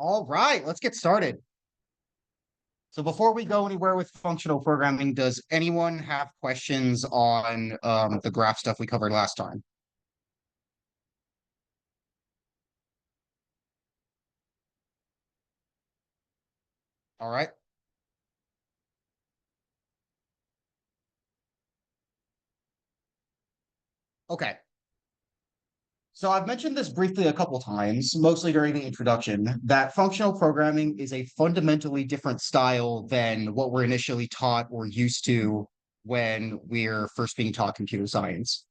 All right, let's get started. So before we go anywhere with functional programming, does anyone have questions on the graph stuff we covered last time? All right. Okay. So I've mentioned this briefly a couple times, mostly during the introduction, that functional programming is a fundamentally different style than what we're initially taught or used to when we're first being taught computer science.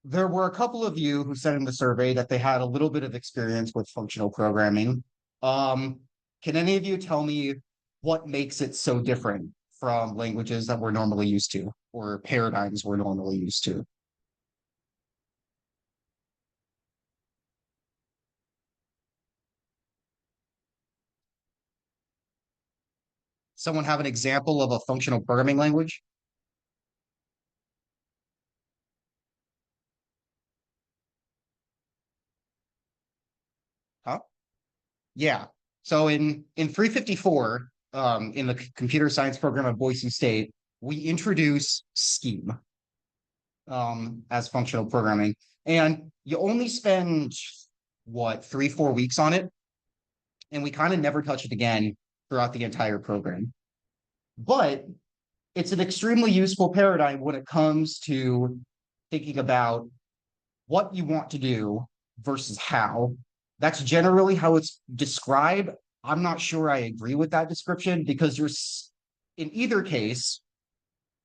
There were a couple of you who said in the survey that they had a little bit of experience with functional programming. Um, can any of you tell me what makes it so different from languages that we're normally used to or paradigms we're normally used to? Someone have an example of a functional programming language? Huh? Yeah. So in 354, in the computer science program at Boise State, we introduce scheme as functional programming. And you only spend what, 3, 4 weeks on it, and we kind of never touch it again throughout the entire program. But it's an extremely useful paradigm when it comes to thinking about what you want to do versus how. That's generally how it's described. I'm not sure I agree with that description because you're in either case,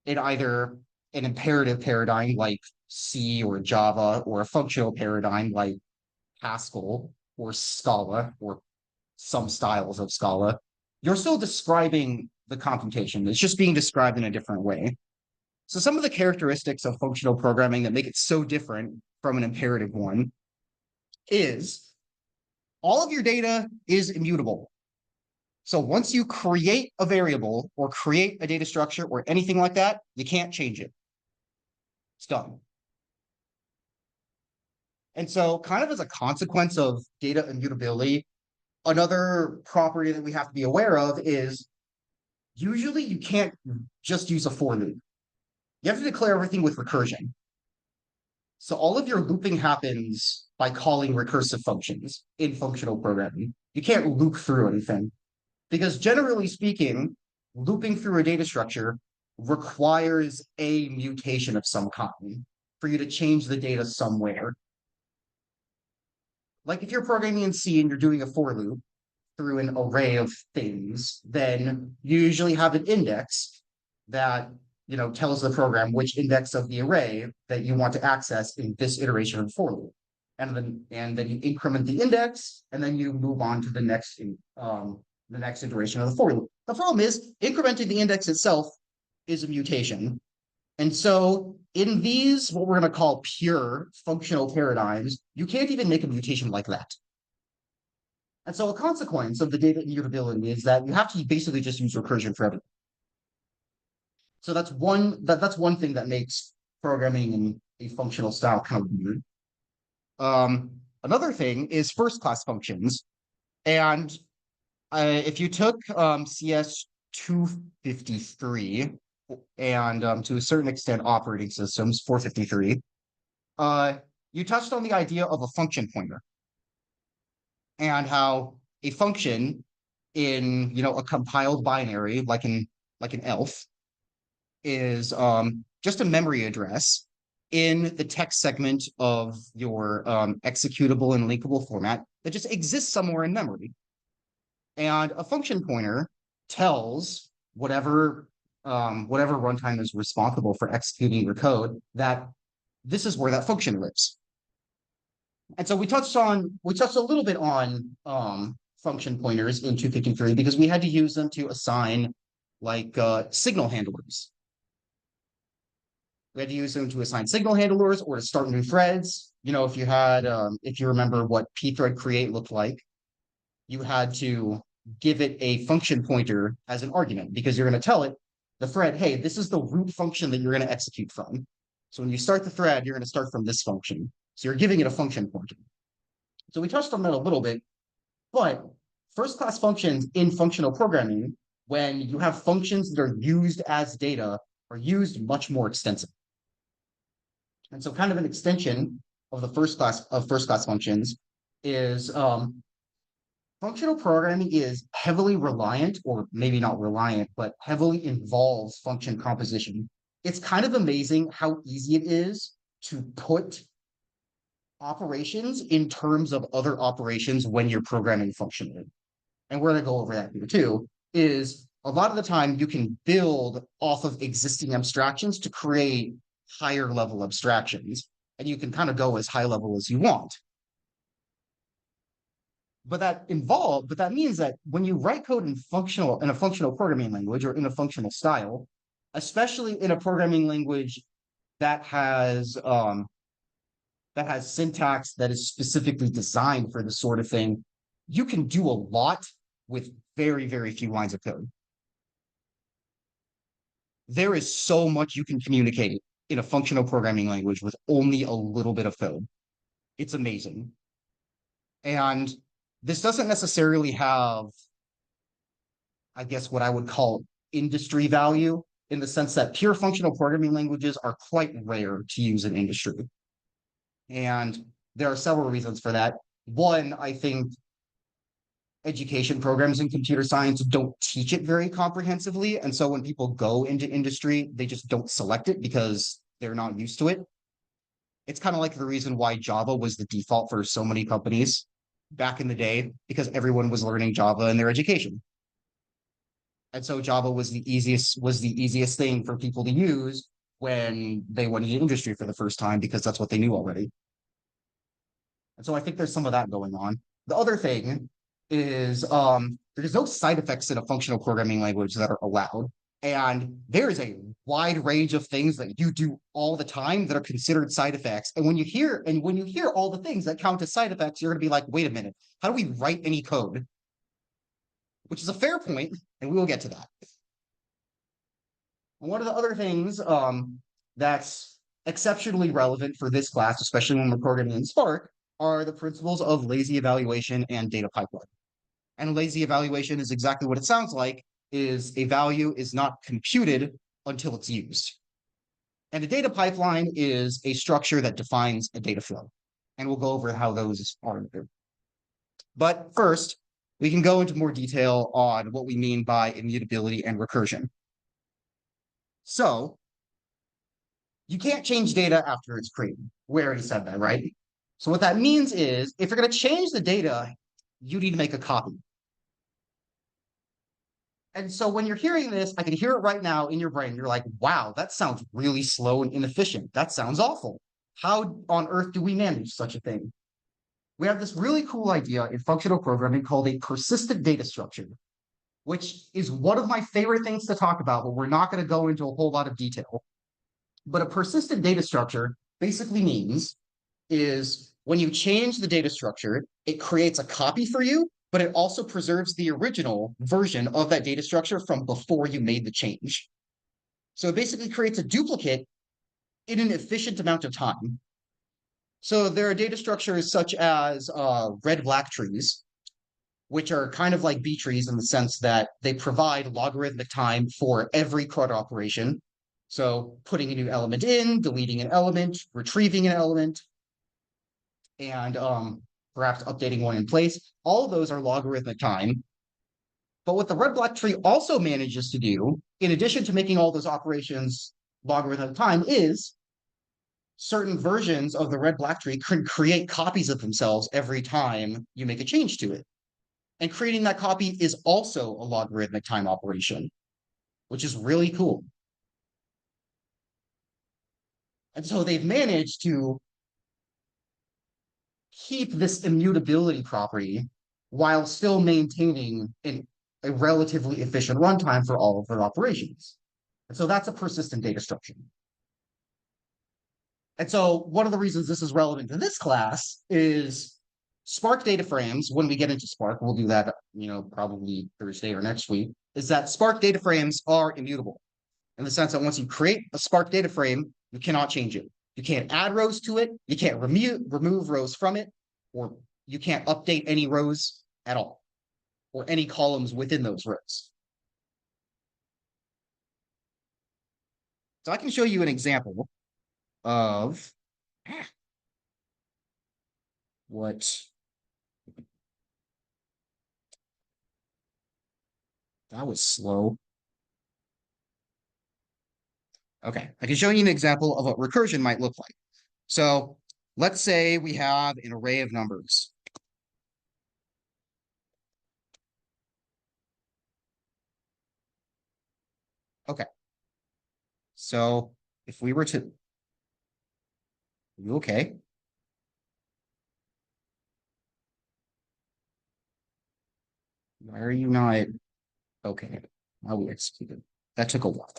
in either an imperative paradigm like C or Java or a functional paradigm like Haskell or Scala or some styles of Scala, you're still describing the computation. It's just being described in a different way. So some of the characteristics of functional programming that make it so different from an imperative one is all of your data is immutable. So once you create a variable or create a data structure or anything like that, you can't change it. It's done. And so kind of as a consequence of data immutability, another property that we have to be aware of is usually you can't just use a for loop. You have to declare everything with recursion. So all of your looping happens by calling recursive functions in functional programming. You can't loop through anything because generally speaking, looping through a data structure requires a mutation of some kind for you to change the data somewhere. Like if you're programming in C and you're doing a for loop through an array of things, then you usually have an index that tells the program which index of the array that you want to access in this iteration of the for loop. And then you increment the index, and then you move on to the next iteration of the for loop. The problem is incrementing the index itself is a mutation. And so in these, what we're going to call pure functional paradigms, you can't even make a mutation like that. And so a consequence of the data immutability is that you have to basically just use recursion for everything. So that's one thing that makes programming in a functional style kind of weird. Another thing is first class functions. And if you took CS 253 and to a certain extent operating systems 453, you touched on the idea of a function pointer and how a function in a compiled binary like an elf is just a memory address in the text segment of your executable and linkable format that just exists somewhere in memory. And a function pointer tells whatever runtime is responsible for executing your code that this is where that function lives. And so we touched a little bit on function pointers in 253 because we had to use them to assign like signal handlers. We had to use them to assign signal handlers or to start new threads. If you remember what pthread create looked like, you had to give it a function pointer as an argument because you're going to tell it, the thread, hey, this is the root function that you're going to execute from. So when you start the thread, you're going to start from this function. So you're giving it a function pointer. So we touched on that a little bit, but first class functions in functional programming, when you have functions that are used as data, are used much more extensively. And so kind of an extension of the first class functions is functional programming is heavily reliant, or maybe not reliant, but heavily involves function composition. It's kind of amazing how easy it is to put operations in terms of other operations when you're programming functionally. And we're going to go over that here too, is a lot of the time you can build off of existing abstractions to create higher level abstractions. And you can kind of go as high level as you want. But that means that when you write code in a functional programming language or in a functional style, especially in a programming language that has syntax that is specifically designed for this sort of thing, you can do a lot with very, very few lines of code. There is so much you can communicate in a functional programming language with only a little bit of code. It's amazing. And this doesn't necessarily have, I guess, what I would call industry value, in the sense that pure functional programming languages are quite rare to use in industry. And there are several reasons for that. One, I think education programs in computer science don't teach it very comprehensively. And so when people go into industry, they just don't select it because they're not used to it. It's kind of like the reason why Java was the default for so many companies back in the day, because everyone was learning Java in their education. And so Java was the easiest thing for people to use when they went into industry for the first time, because that's what they knew already. And so I think there's some of that going on. The other thing is there's no side effects in a functional programming language that are allowed. And there is a wide range of things that you do all the time that are considered side effects. And when you hear all the things that count as side effects, you're going to be like, wait a minute, how do we write any code? Which is a fair point, and we will get to that. And one of the other things that's exceptionally relevant for this class, especially when we're programming in Spark, are the principles of lazy evaluation and data pipeline. And lazy evaluation is exactly what it sounds like, is a value is not computed until it's used. And a data pipeline is a structure that defines a data flow. And we'll go over how those are. But first, we can go into more detail on what we mean by immutability and recursion. So you can't change data after it's created. We already said that, right? So what that means is if you're going to change the data, you need to make a copy. And so when you're hearing this, I can hear it right now in your brain. You're like, wow, that sounds really slow and inefficient. That sounds awful. How on earth do we manage such a thing? We have this really cool idea in functional programming called a persistent data structure, which is one of my favorite things to talk about, but we're not going to go into a whole lot of detail. But a persistent data structure basically means is when you change the data structure, it creates a copy for you, but it also preserves the original version of that data structure from before you made the change. So it basically creates a duplicate in an efficient amount of time. So there are data structures such as red-black trees, which are kind of like B trees in the sense that they provide logarithmic time for every CRUD operation. So putting a new element in, deleting an element, retrieving an element, and perhaps updating one in place. All of those are logarithmic time. But what the red-black tree also manages to do, in addition to making all those operations logarithmic time, is certain versions of the red-black tree can create copies of themselves every time you make a change to it. And creating that copy is also a logarithmic time operation, which is really cool. And so they've managed to keep this immutability property while still maintaining a relatively efficient runtime for all of their operations. And so that's a persistent data structure. And so one of the reasons this is relevant to this class is Spark data frames. When we get into Spark, we'll do that, probably Thursday or next week, is that Spark data frames are immutable in the sense that once you create a Spark data frame, you cannot change it. You can't add rows to it. You can't remove rows from it, or you can't update any rows at all, or any columns within those rows. So I can show you an example of what that was slow. Okay, I can show you an example of what recursion might look like. So let's say we have an array of numbers. Okay, so if we were to, you okay? Why are you not? Okay, now we executed. That took a while.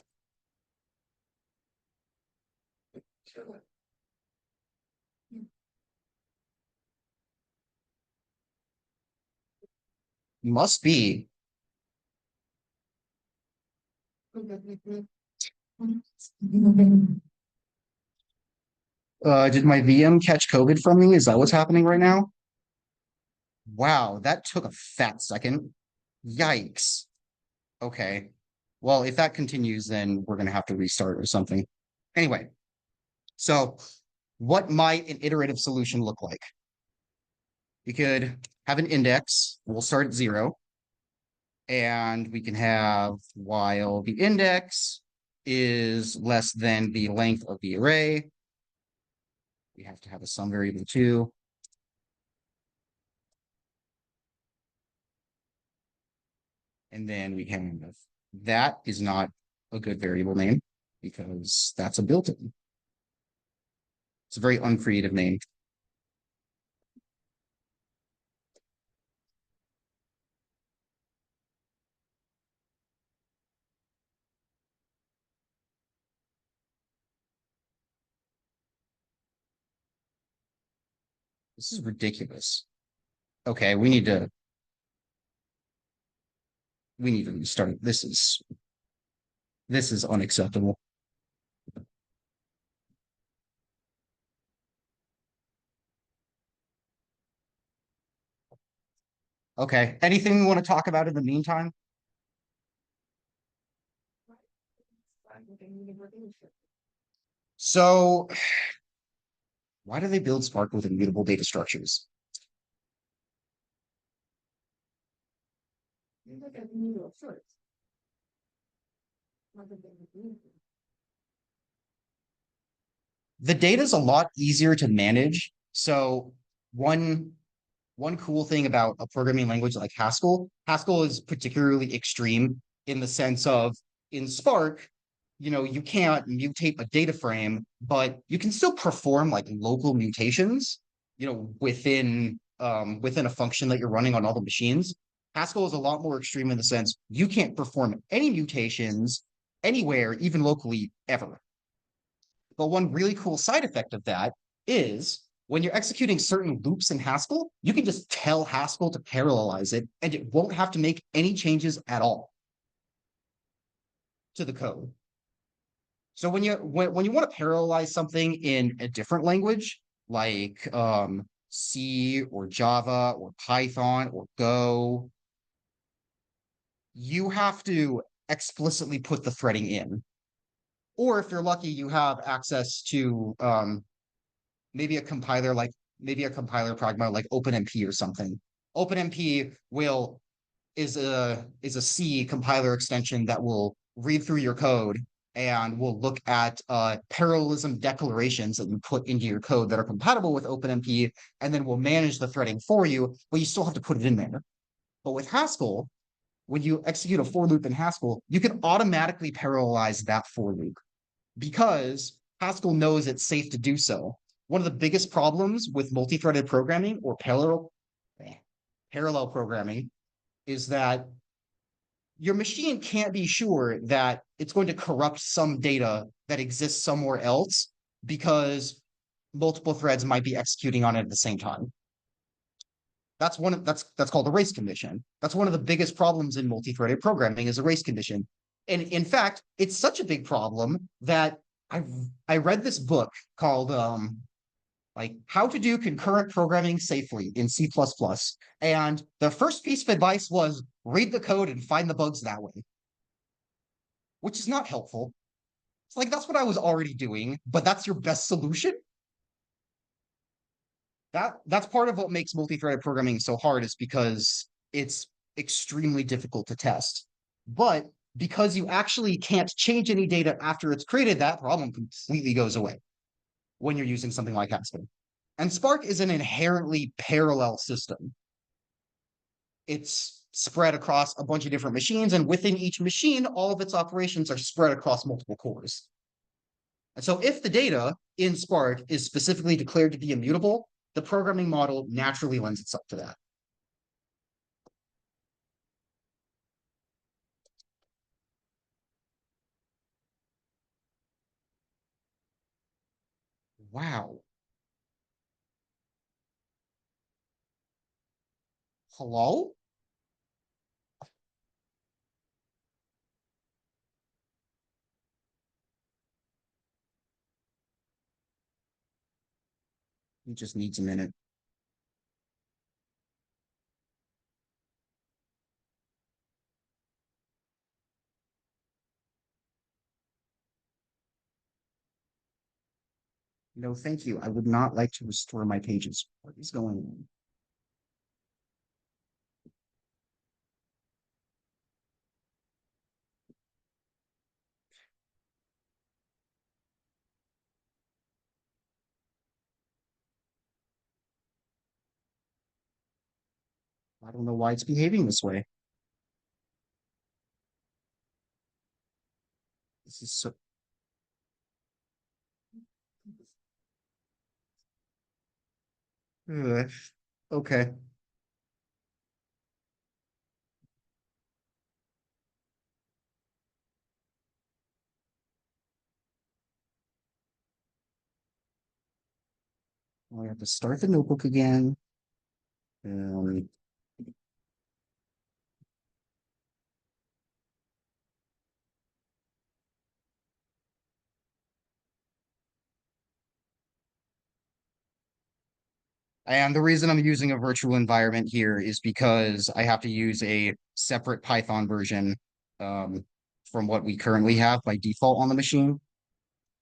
Must be. Did my VM catch COVID from me? Is that what's happening right now? Wow, that took a fat second. Yikes. Okay. Well, if that continues, then we're gonna have to restart or something. Anyway, so what might an iterative solution look like? We could have an index. We'll start at 0. And we can have while the index is less than the length of the array. We have to have a sum variable too. And then we can have that is not a good variable name because that's a built-in. It's a very uncreative name. This is ridiculous. Okay, we need to restart. This is unacceptable. Okay, anything we want to talk about in the meantime? So why do they build Spark with immutable data structures? The data is a lot easier to manage. So one one cool thing about a programming language like Haskell, Haskell is particularly extreme in the sense of in Spark, you can't mutate a data frame, but you can still perform like local mutations, within a function that you're running on all the machines. Haskell is a lot more extreme in the sense you can't perform any mutations anywhere, even locally, ever. But one really cool side effect of that is when you're executing certain loops in Haskell, you can just tell Haskell to parallelize it, and it won't have to make any changes at all to the code. So when you want to parallelize something in a different language, like C or Java or Python or Go, you have to explicitly put the threading in. Or if you're lucky, you have access to maybe a compiler pragma like OpenMP or something. OpenMP is a C compiler extension that will read through your code and will look at parallelism declarations that you put into your code that are compatible with OpenMP, and then will manage the threading for you, but you still have to put it in there. But with Haskell, when you execute a for loop in Haskell, you can automatically parallelize that for loop because Haskell knows it's safe to do so. One of the biggest problems with multi-threaded programming or parallel programming is that your machine can't be sure that it's going to corrupt some data that exists somewhere else because multiple threads might be executing on it at the same time. That's called a race condition. That's one of the biggest problems in multi-threaded programming is a race condition. And in fact, it's such a big problem that I read this book called like how to do concurrent programming safely in C++. And the first piece of advice was read the code and find the bugs that way, which is not helpful. It's like that's what I was already doing, but that's your best solution. That's part of what makes multi-threaded programming so hard is because it's extremely difficult to test. But because you actually can't change any data after it's created, that problem completely goes away when you're using something like Haskell. And Spark is an inherently parallel system. It's spread across a bunch of different machines, and within each machine, all of its operations are spread across multiple cores. And so if the data in Spark is specifically declared to be immutable, the programming model naturally lends itself to that. Wow. Hello? He just needs a minute. No, thank you. I would not like to restore my pages. What is going on? I don't know why it's behaving this way. This is so. Ugh. Okay. Well, I have to start the notebook again. Um, and the reason I'm using a virtual environment here is because I have to use a separate Python version um, from what we currently have by default on the machine.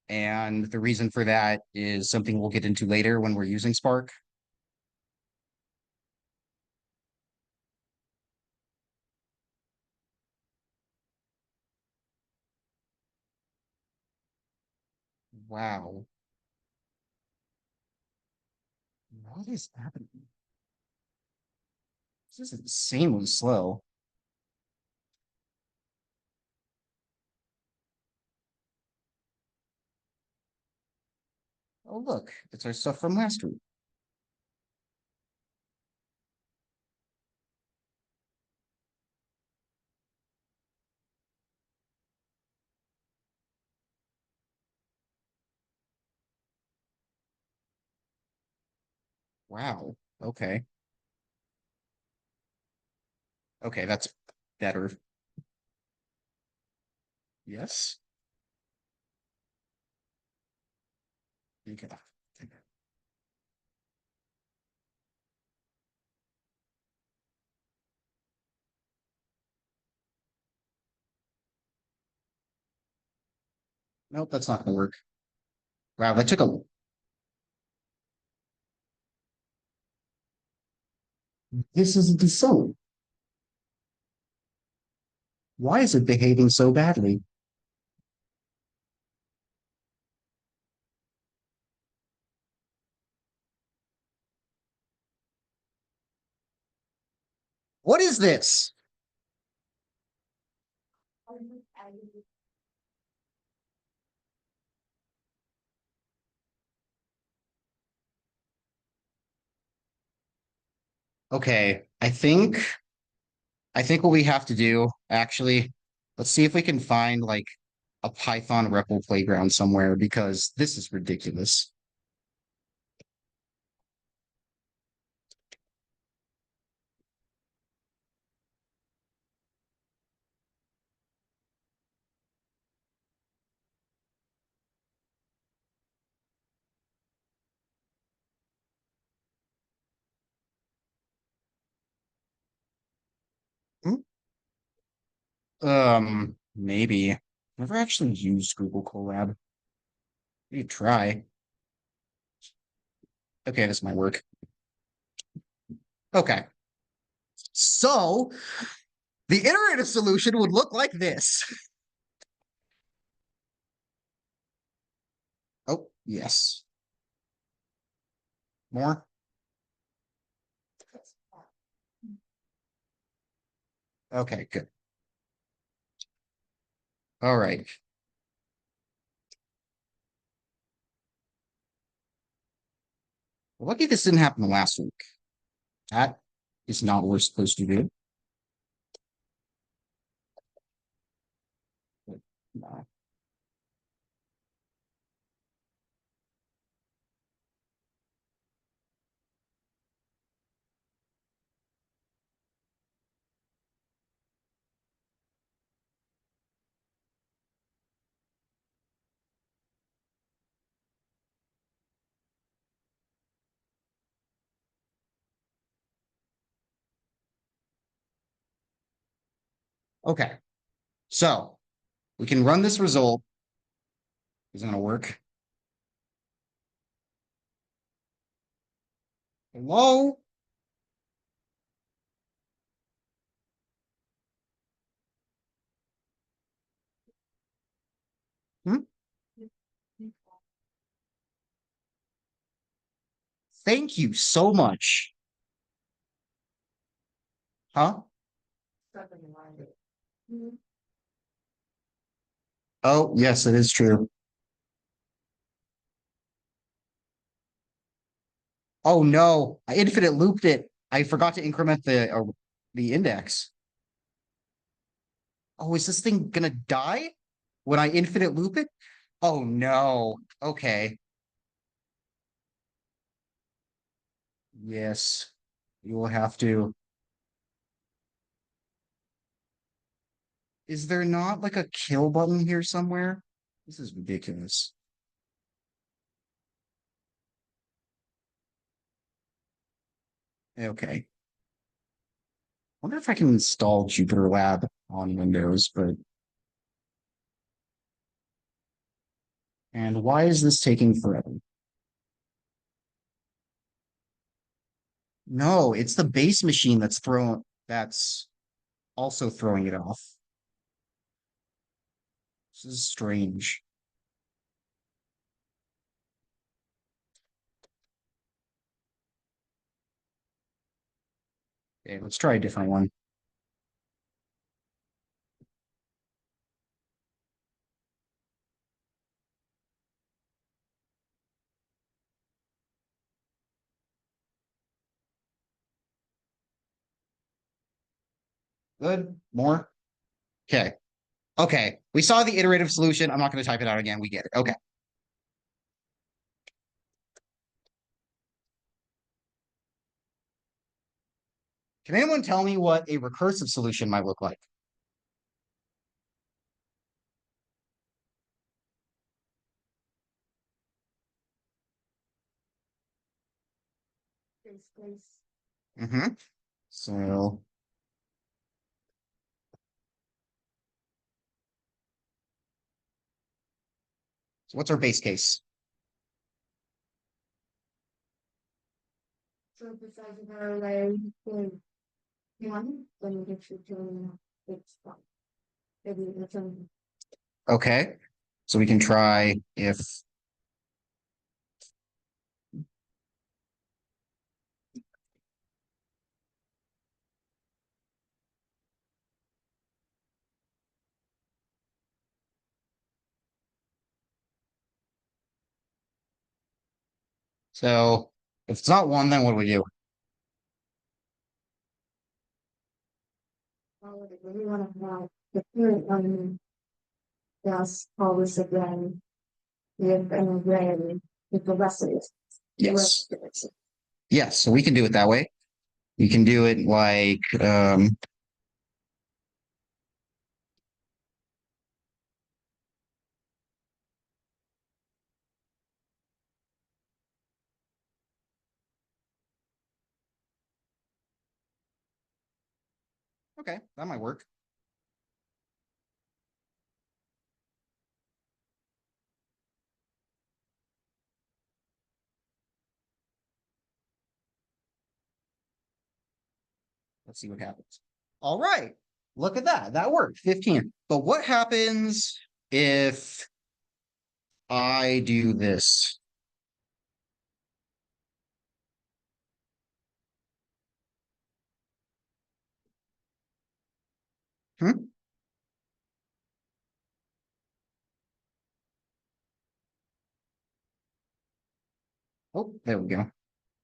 And the reason for that is something we'll get into later when we're using Spark. Wow. What is happening? This is insanely slow. Oh, look, it's our stuff from last week. Wow. Okay. Okay, that's better. Yes. Okay. Nope, that's not gonna work. Wow, that took a. This isn't the song. Why is it behaving so badly? What is this? Okay, I think what we have to do, actually, let's see if we can find like a Python REPL playground somewhere because this is ridiculous. Maybe. Never actually used Google Colab. You try. Okay, this might work. Okay. So the iterative solution would look like this. Oh, yes. More? Okay, good. All right. Lucky this didn't happen last week. That is not what we're supposed to do. No. Okay. So we can run this result. Is it going to work? Hello? Hmm? Thank you so much. Huh? Oh, yes, it is true. Oh no, I infinite looped it. I forgot to increment the index. Oh, is this thing gonna die when I infinite loop it? Oh no. Okay. Yes. You will have to. Is there not like a kill button here somewhere? This is ridiculous. Okay. Wonder if I can install Jupyter Lab on Windows, but and why is this taking forever? No, it's the base machine that's also throwing it off. This is strange. Okay, let's try a different one. Good. More. Okay. Okay. We saw the iterative solution. I'm not going to type it out again. We get it. Okay. Can anyone tell me what a recursive solution might look like? Mm-hmm. So, so what's our base case? So besides the like one, then you get to it's maybe that's okay. So we can try if so if it's not one, then what do we do? We want to have the current one that's always again with an array with the rest of it. Yes. Yes, so we can do it that way. You can do it like okay, that might work. Let's see what happens. All right. Look at that. That worked. 15. But what happens if I do this? Hmm? Oh, there we go.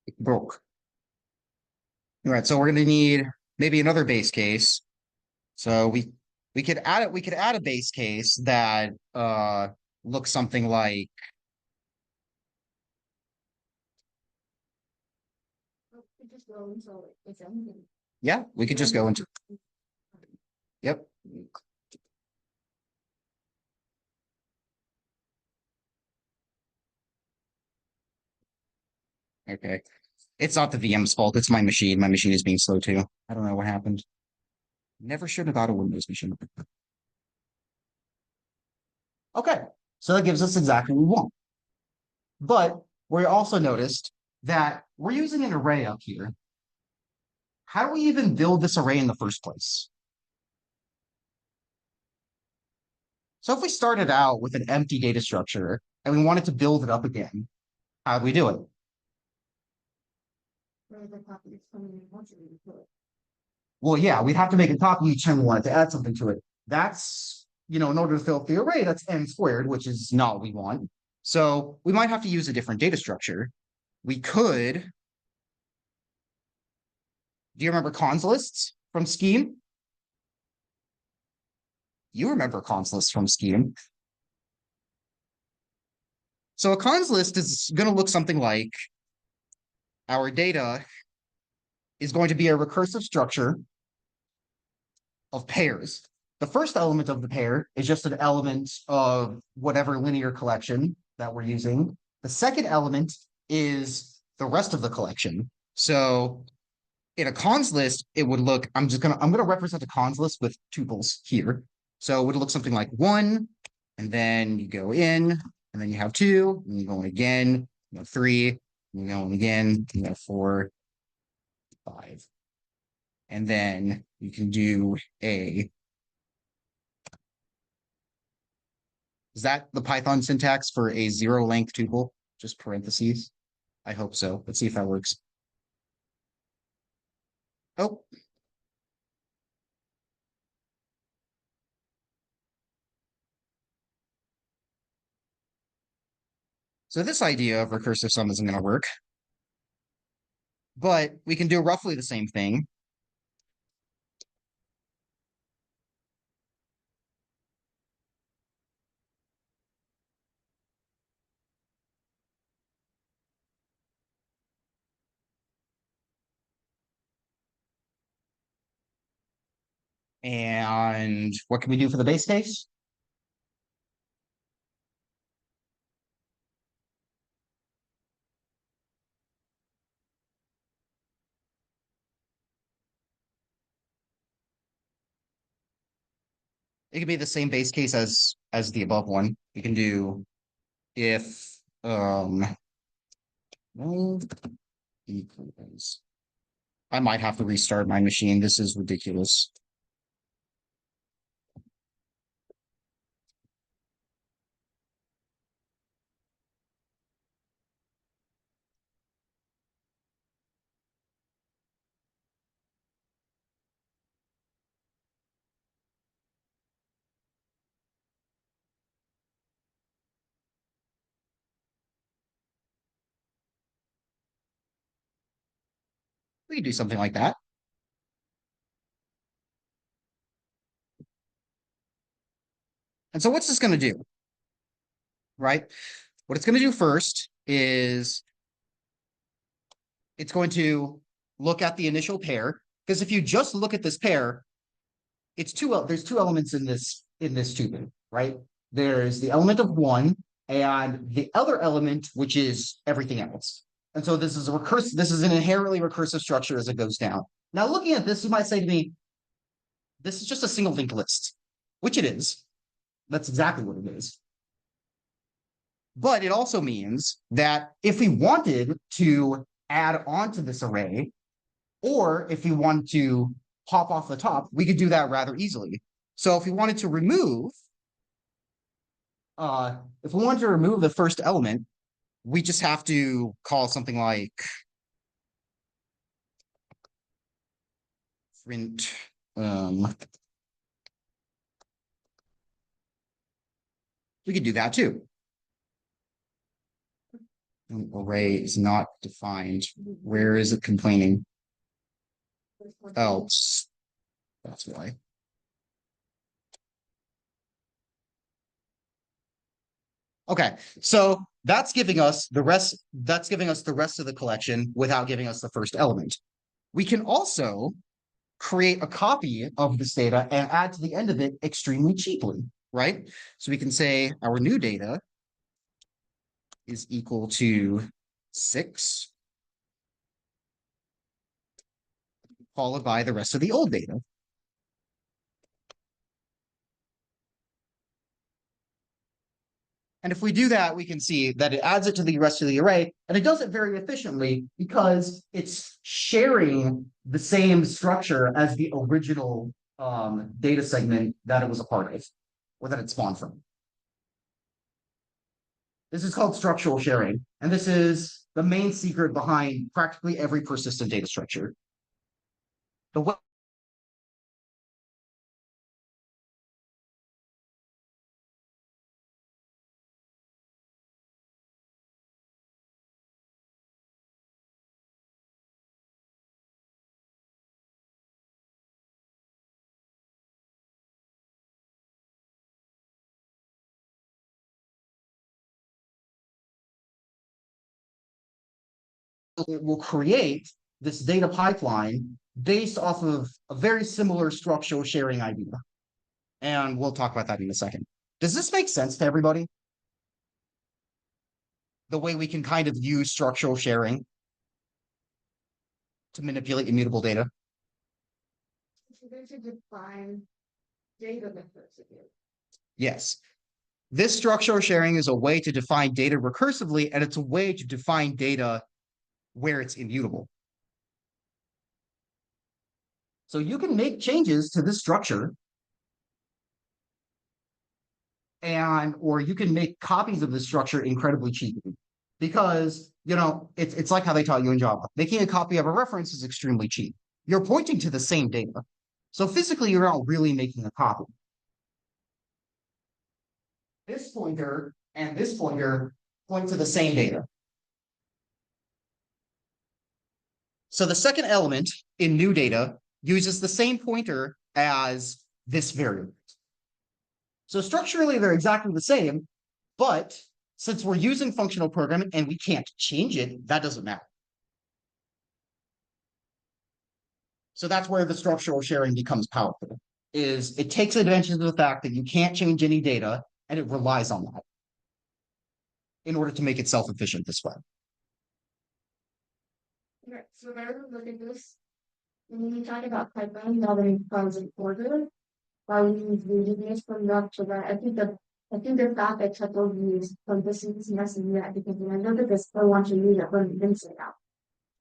It broke. All right, so we're gonna need maybe another base case. So we could add it, we could add a base case that looks something like, yeah, we could just go into, yep. Okay. It's not the VM's fault, it's my machine. My machine is being slow too. I don't know what happened. Never should have got a Windows machine. Okay, so that gives us exactly what we want. But we also noticed that we're using an array up here. How do we even build this array in the first place? So if we started out with an empty data structure and we wanted to build it up again, how do we do it? Well, yeah, we'd have to make a copy each time we wanted to add something to it. That's, in order to fill up the array, that's n squared, which is not what we want. So we might have to use a different data structure. We could, do you remember cons lists from Scheme? You remember cons lists from Scheme. So a cons list is going to look something like our data is going to be a recursive structure of pairs. The first element of the pair is just an element of whatever linear collection that we're using. The second element is the rest of the collection. So in a cons list, it would look, I'm gonna represent a cons list with tuples here. So it would look something like 1, and then you go in, and then you have 2, and you go in again, you have 3, and you go in again, you have 4, 5. And then you can do a, is that the Python syntax for a 0 length tuple? Just parentheses? I hope so. Let's see if that works. Oh, so this idea of recursive sum isn't going to work, but we can do roughly the same thing. And what can we do for the base case? It could be the same base case as the above one. We can do if well, equals. I might have to restart my machine. This is ridiculous. We could do something like that. And so what's this going to do? Right? What it's going to do first is it's going to look at the initial pair. Because if you just look at this pair, there's two elements in this tuple, right? There's the element of 1 and the other element, which is everything else. And so this is an inherently recursive structure as it goes down. Now, looking at this, you might say to me, this is just a single linked list, which it is. That's exactly what it is. But it also means that if we wanted to add on to this array, or if we want to pop off the top, we could do that rather easily. So if we wanted to remove, if we wanted to remove the first element, we just have to call something like print. We could do that too. Array is not defined. Where is it complaining? Oh, that's why. Okay, so that's giving us the rest. That's giving us the rest of the collection without giving us the first element. We can also create a copy of this data and add to the end of it extremely cheaply, right? So we can say our new data is equal to 6, followed by the rest of the old data. And if we do that, we can see that it adds it to the rest of the array, and it does it very efficiently because it's sharing the same structure as the original data segment that it was a part of, or that it spawned from. This is called structural sharing, and this is the main secret behind practically every persistent data structure. The way it will create this data pipeline based off of a very similar structural sharing idea. And we'll talk about that in a second. Does this make sense to everybody? The way we can kind of use structural sharing to manipulate immutable data? To define data recursively. Yes. This structural sharing is a way to define data recursively, and it's a way to define data where it's immutable. So you can make changes to this structure or you can make copies of this structure incredibly cheaply because, it's like how they taught you in Java. Making a copy of a reference is extremely cheap. You're pointing to the same data. So physically, you're not really making a copy. This pointer and this pointer point to the same data. So the second element in new data uses the same pointer as this variable. So structurally, they're exactly the same, but since we're using functional programming and we can't change it, that doesn't matter. So that's where the structural sharing becomes powerful, is it takes advantage of the fact that you can't change any data and it relies on that in order to make it self-efficient this way. Okay, so now look at this. When we talk about pipeline, now that it becomes an order, while we use units from left to right, I think the fact that Tuckle used from this is messing that because when I look at this, I want to read it when it say out.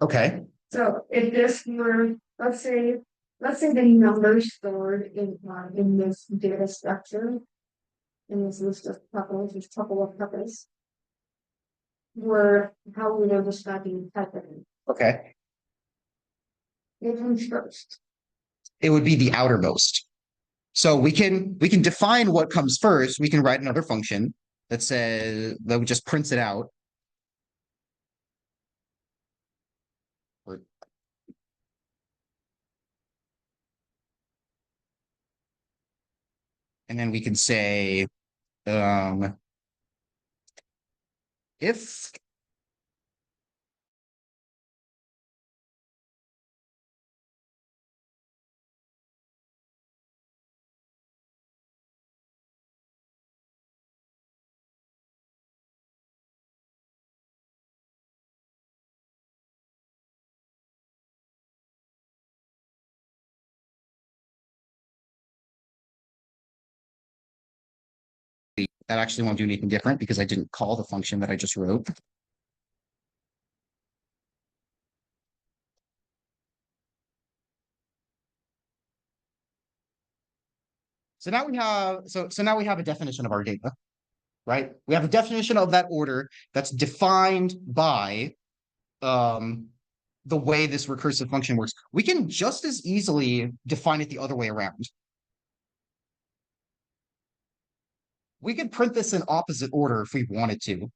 Okay. So if this were, let's say the numbers stored in this data structure, in this list of tuples, this couple of tuples, were how we were describing pipeline. Okay. It comes first. It would be the outermost. So we can define what comes first. We can write another function that just prints it out. And then we can say if that actually won't do anything different because I didn't call the function that I just wrote. So now we have a definition of our data, right? We have a definition of that order that's defined by um the way this recursive function works. We can just as easily define it the other way around. We could print this in opposite order if we wanted to,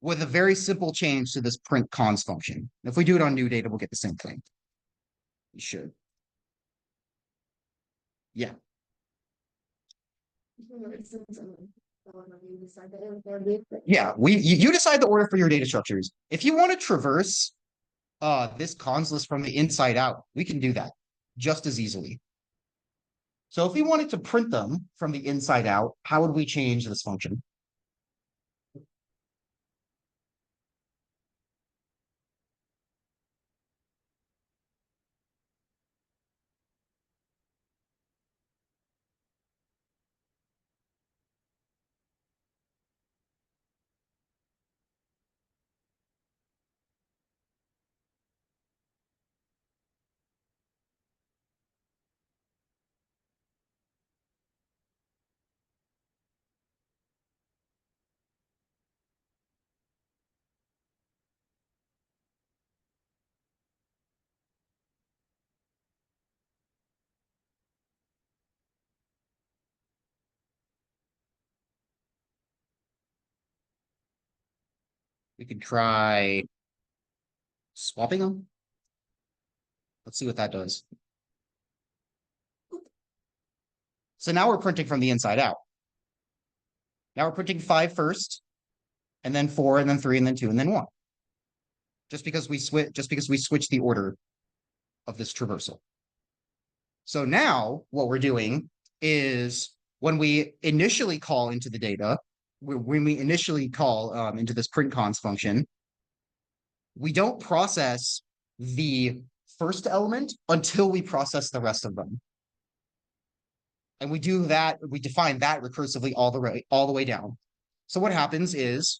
with a very simple change to this print cons function. If we do it on new data, we'll get the same thing. We should. Yeah. Yeah, you decide the order for your data structures. If you want to traverse this cons list from the inside out, we can do that just as easily. So if we wanted to print them from the inside out, how would we change this function? We could try swapping them. Let's see what that does. So now we're printing from the inside out. Now we're printing 5 first, and then 4, and then 3, and then 2, and then 1. Just because we switch the order of this traversal. So now what we're doing is when we initially call into the data, when we initially call into this print cons function, we don't process the first element until we process the rest of them. And we do that, we define that recursively all the way down. So what happens is,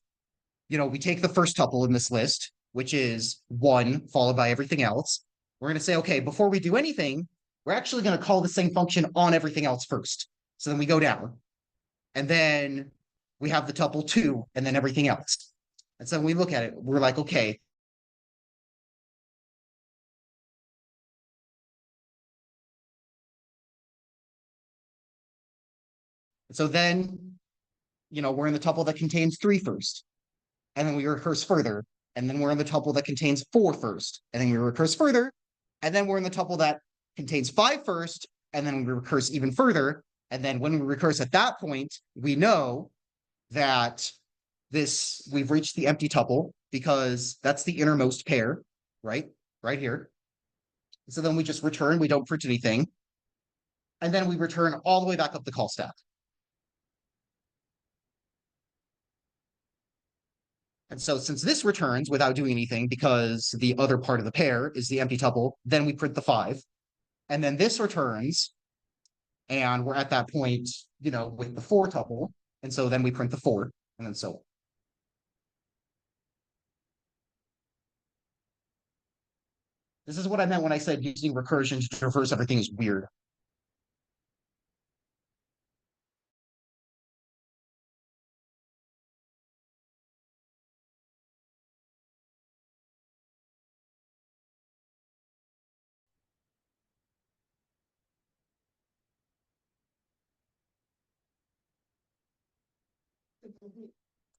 we take the first tuple in this list, which is 1 followed by everything else. We're going to say, okay, before we do anything, we're actually going to call the same function on everything else first. So then we go down. And then we have the tuple 2 and then everything else. And so when we look at it, we're like, okay, so then, we're in the tuple that contains 3 first. And then we recurse further. And then we're in the tuple that contains 4 first. And then we recurse further. And then we're in the tuple that contains 5 first. And then we recurse even further. And then when we recurse at that point, we know that we've reached the empty tuple because that's the innermost pair, right? Right here. So then we just return, we don't print anything. And then we return all the way back up the call stack. And so since this returns without doing anything because the other part of the pair is the empty tuple, then we print the 5. And then this returns, and we're at that point, with the 4 tuple. And so then we print the 4, and then so on. This is what I meant when I said using recursion to traverse everything is weird.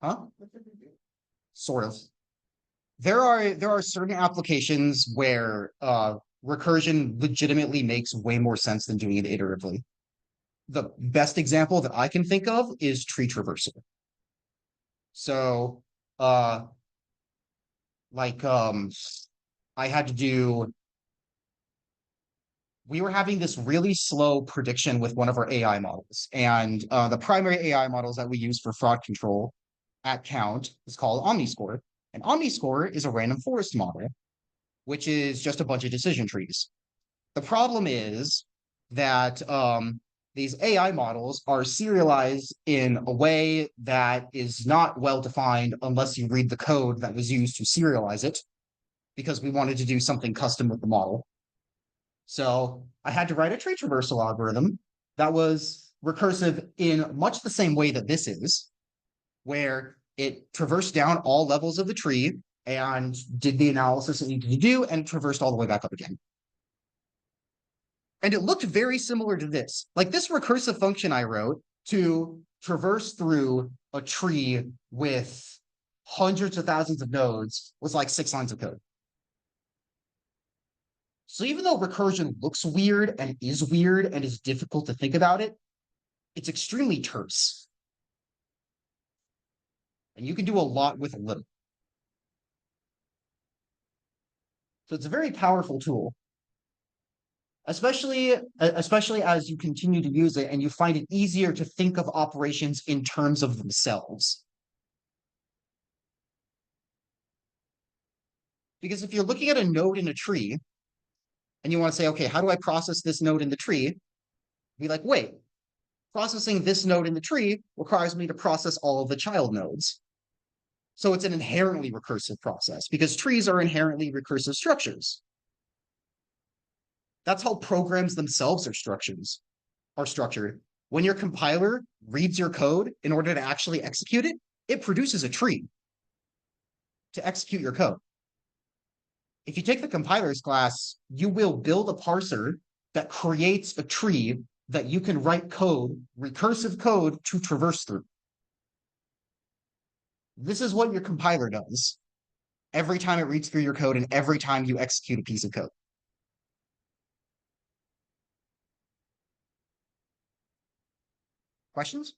Huh? Sort of. There are certain applications where recursion legitimately makes way more sense than doing it iteratively. The best example that I can think of is tree traversal. So like I had to do we were having this really slow prediction with one of our AI models. And the primary AI models that we use for fraud control at Count is called OmniScore. And OmniScore is a random forest model, which is just a bunch of decision trees. The problem is that these AI models are serialized in a way that is not well defined unless you read the code that was used to serialize it, because we wanted to do something custom with the model. So I had to write a tree traversal algorithm that was recursive in much the same way that this is, where it traversed down all levels of the tree and did the analysis it needed to do and traversed all the way back up again. And it looked very similar to this. Like this recursive function I wrote to traverse through a tree with hundreds of thousands of nodes was like 6 lines of code. So even though recursion looks weird and is difficult to think about it, it's extremely terse. And you can do a lot with a little. So it's a very powerful tool, especially as you continue to use it and you find it easier to think of operations in terms of themselves. Because if you're looking at a node in a tree and you want to say, okay, how do I process this node in the tree? Be like, wait, processing this node in the tree requires me to process all of the child nodes. So it's an inherently recursive process because trees are inherently recursive structures. That's how programs themselves are structured. When your compiler reads your code in order to actually execute it, it produces a tree to execute your code. If you take the compilers class, you will build a parser that creates a tree that you can write code, recursive code, to traverse through. This is what your compiler does every time it reads through your code and every time you execute a piece of code. Questions?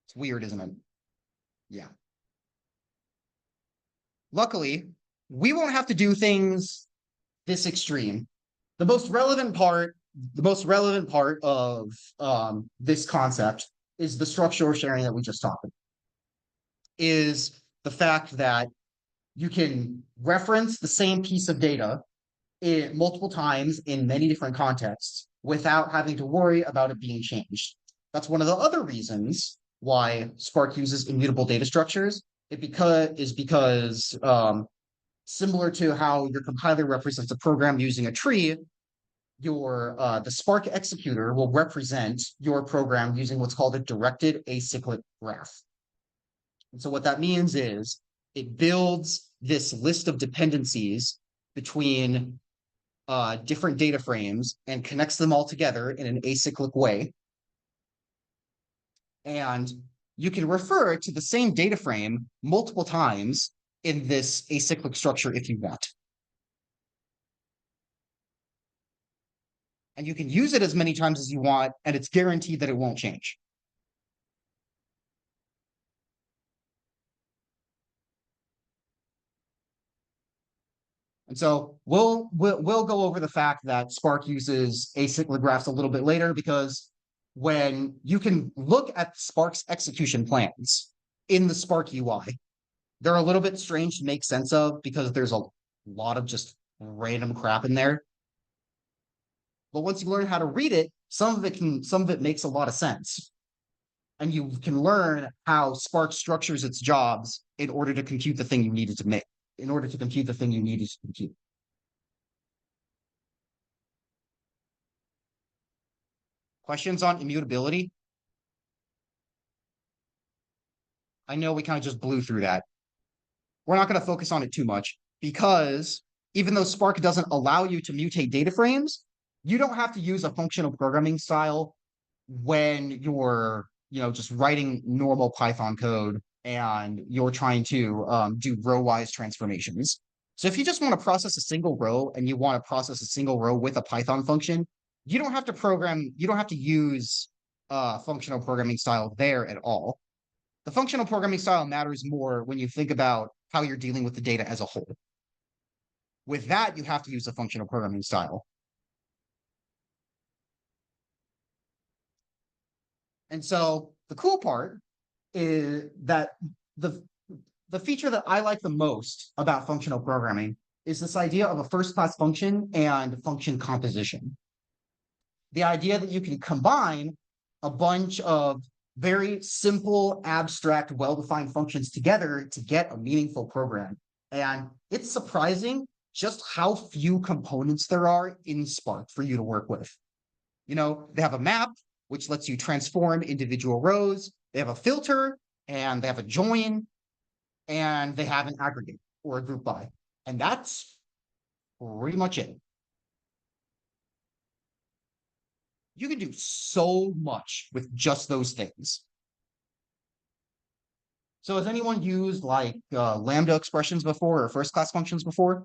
It's weird, isn't it? Yeah. Luckily, we won't have to do things this extreme. The most relevant part of this concept is the structural sharing that we just talked about. Is the fact that you can reference the same piece of data multiple times in many different contexts without having to worry about it being changed. That's one of the other reasons why Spark uses immutable data structures. Because similar to how your compiler represents a program using a tree, the Spark executor will represent your program using what's called a directed acyclic graph. And so what that means is it builds this list of dependencies between different data frames and connects them all together in an acyclic way. And you can refer to the same data frame multiple times in this acyclic structure if you want. And you can use it as many times as you want, and it's guaranteed that it won't change. And so we'll go over the fact that Spark uses acyclic graphs a little bit later, because when you can look at Spark's execution plans in the Spark UI, they're a little bit strange to make sense of because there's a lot of just random crap in there. But once you learn how to read it, some of it makes a lot of sense. And you can learn how Spark structures its jobs in order to compute the thing you needed to make, in order to compute the thing you needed to compute. Questions on immutability? I know we kind of just blew through that. We're not going to focus on it too much because even though Spark doesn't allow you to mutate data frames, you don't have to use a functional programming style when you're, just writing normal Python code and you're trying to do row-wise transformations. So if you just want to process a single row and you want to process a single row with a Python function, you don't have to use functional programming style there at all. The functional programming style matters more when you think about how you're dealing with the data as a whole. With that, you have to use a functional programming style. And so the cool part is that the feature that I like the most about functional programming is this idea of a first-class function and function composition. The idea that you can combine a bunch of very simple, abstract, well-defined functions together to get a meaningful program. And it's surprising just how few components there are in Spark for you to work with. You know, they have a map, which lets you transform individual rows. They have a filter, and they have a join, and they have an aggregate or a group by. And that's pretty much it. You can do so much with just those things. So has anyone used like lambda expressions before or first class functions before?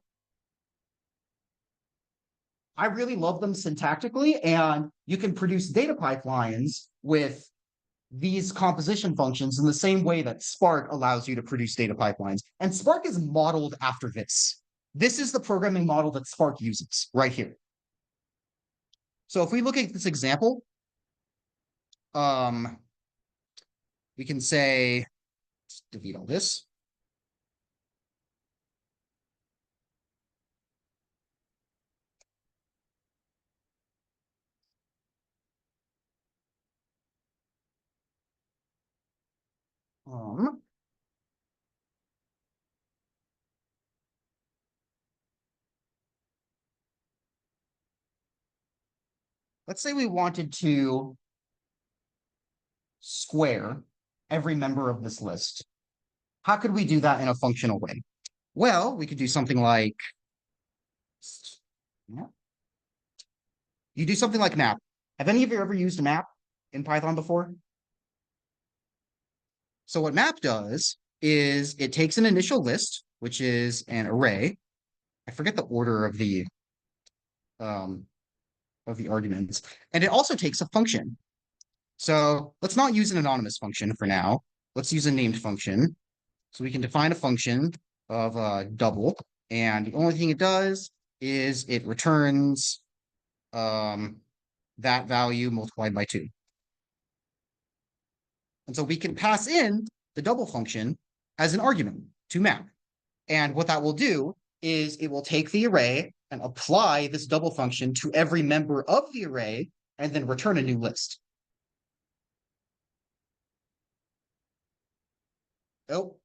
I really love them syntactically, and you can produce data pipelines with these composition functions in the same way that Spark allows you to produce data pipelines. And Spark is modeled after this. This is the programming model that Spark uses right here. So if we look at this example, we can say, let's delete all this. Um, let's say we wanted to square every member of this list. How could we do that in a functional way? Well, we could do something like, you do something like map. Have any of you ever used a map in Python before? So what map does is it takes an initial list, which is an array. I forget the order of the arguments, and it also takes a function. So let's not use an anonymous function for now. Let's use a named function. So we can define a function of double, and the only thing it does is it returns that value multiplied by 2. And so we can pass in the double function as an argument to map. And what that will do is it will take the array and apply this double function to every member of the array and then return a new list. Oh,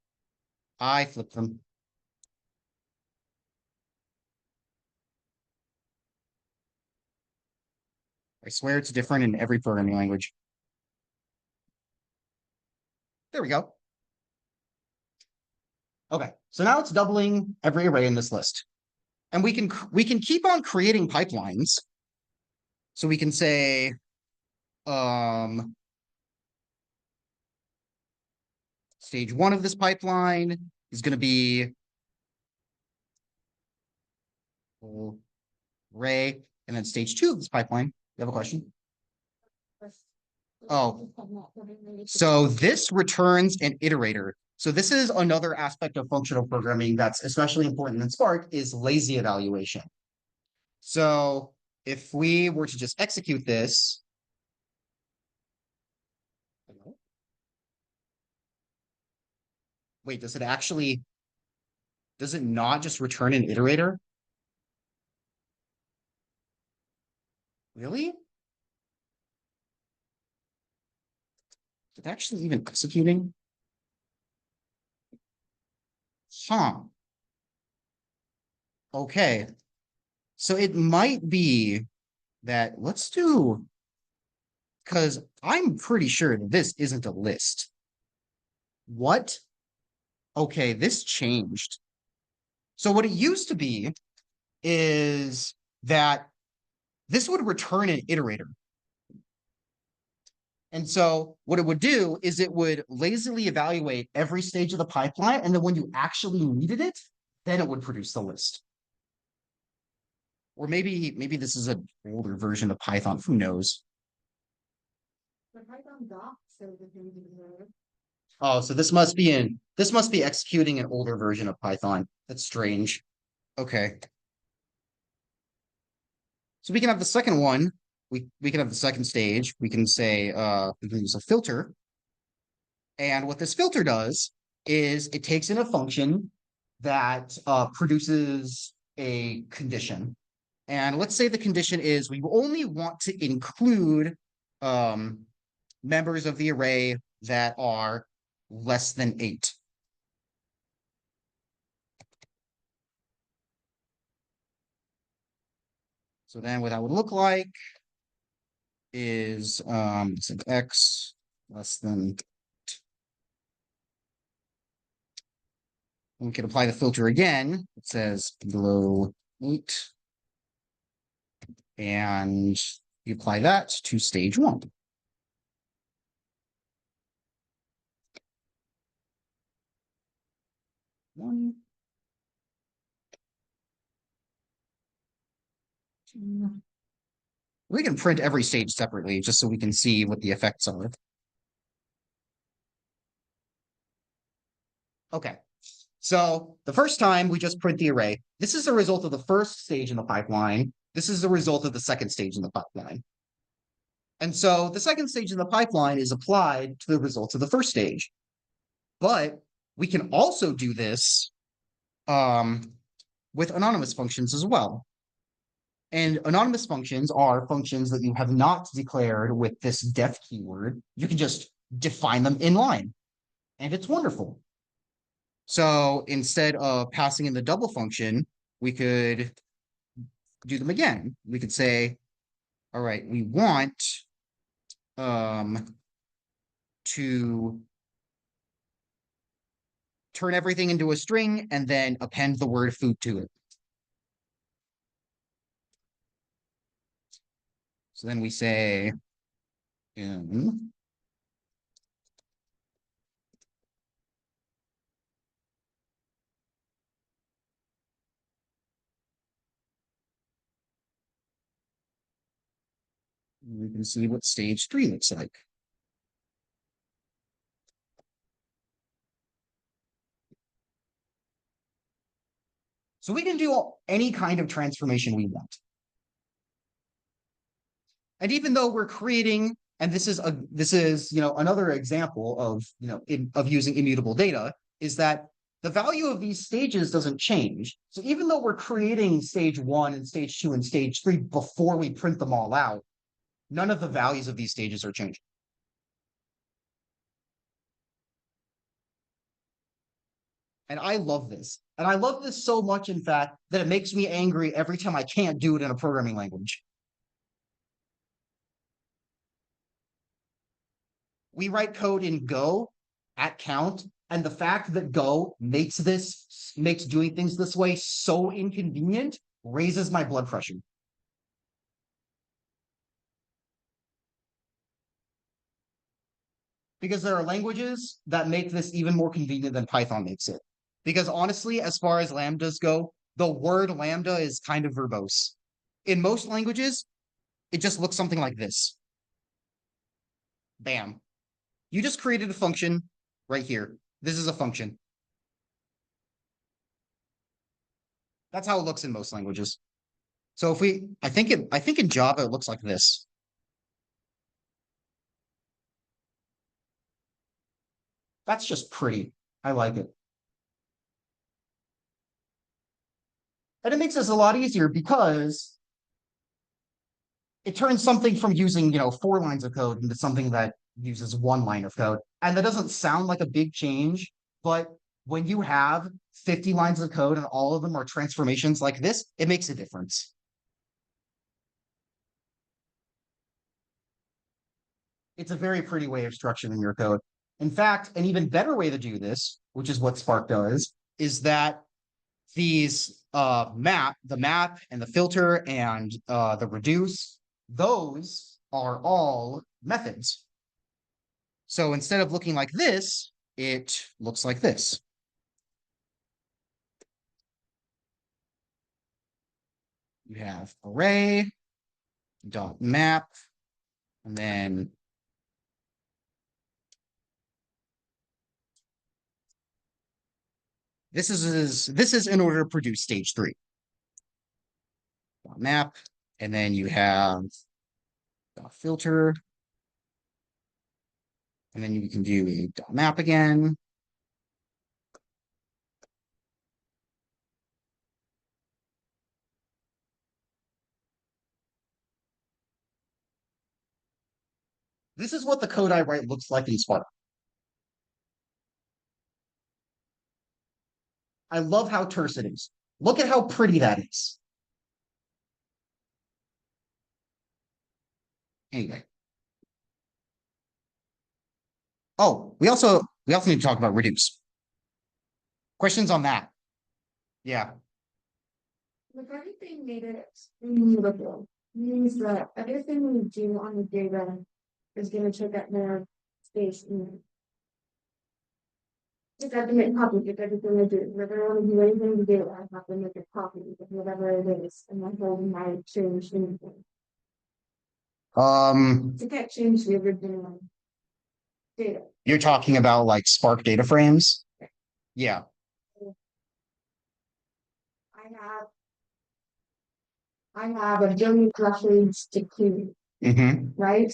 I flipped them. I swear it's different in every programming language. There we go. Okay, so now it's doubling every array in this list. And we can keep on creating pipelines. So we can say, stage 1 of this pipeline is going to be array, and then stage 2 of this pipeline. You have a question? Oh, so this returns an iterator. So this is another aspect of functional programming that's especially important in Spark is lazy evaluation. So if we were to just execute this, wait, does it not just return an iterator? Really? Is it actually even executing? Huh. Okay. So it might be that let's do, because I'm pretty sure this isn't a list. What? Okay, this changed. So what it used to be is that this would return an iterator. And so what it would do is it would lazily evaluate every stage of the pipeline. And then when you actually needed it, then it would produce the list. Or maybe this is an older version of Python. Who knows? Oh, so this must be executing an older version of Python. That's strange. Okay. So we can have the second one. We can have the second stage. We can say we can use a filter. And what this filter does is it takes in a function that produces a condition. And let's say the condition is we only want to include members of the array that are less than 8. So then what that would look like is it's an x less than, we can apply the filter again. It says below 8. And you apply that to stage 1. One, two. We can print every stage separately just so we can see what the effects are. Okay. So the first time we just print the array. This is the result of the first stage in the pipeline. This is the result of the second stage in the pipeline. And so the second stage in the pipeline is applied to the results of the first stage. But we can also do this with anonymous functions as well. And anonymous functions are functions that you have not declared with this def keyword. You can just define them in line, and it's wonderful. So instead of passing in the double function, we could do them again. We could say, all right, we want to turn everything into a string and then append the word food to it. So then we say in we can see what stage 3 looks like. So we can do any kind of transformation we want. And even though we're creating, and this is another example of of using immutable data, is that the value of these stages doesn't change. So even though we're creating stage 1 and stage 2 and stage 3 before we print them all out, none of the values of these stages are changing. And I love this. And I love this so much, in fact, that it makes me angry every time I can't do it in a programming language. We write code in Go at count, and the fact that Go makes doing things this way so inconvenient raises my blood pressure. Because there are languages that make this even more convenient than Python makes it. Because honestly, as far as lambdas go, the word lambda is kind of verbose. In most languages, it just looks something like this. Bam. You just created a function right here. This is a function. That's how it looks in most languages. So if I think in Java, it looks like this. That's just pretty. I like it. And it makes this a lot easier because it turns something from using, 4 lines of code into something that uses 1 line of code. And that doesn't sound like a big change, but when you have 50 lines of code and all of them are transformations like this, it makes a difference. It's a very pretty way of structuring your code. In fact, an even better way to do this, which is what Spark does, is that these the map and the filter and the reduce, those are all methods. So instead of looking like this, it looks like this. You have array dot map, and then this is in order to produce stage 3. Dot map, and then you have dot filter, and then you can do a dot map again. This is what the code I write looks like in Spark. I love how terse it is. Look at how pretty that is. Anyway. Oh, we also need to talk about reduce. Questions on that? Yeah. If everything made it immutable, means that everything we do on the data is gonna take up more space and just have to make copies of everything I do. Whether I want to do anything to do, I have to make a copy of whatever it is, and my whole might change anything. You can't change the original data. You're talking about like Spark data frames? Yeah. I have I have a billion records to clean, right?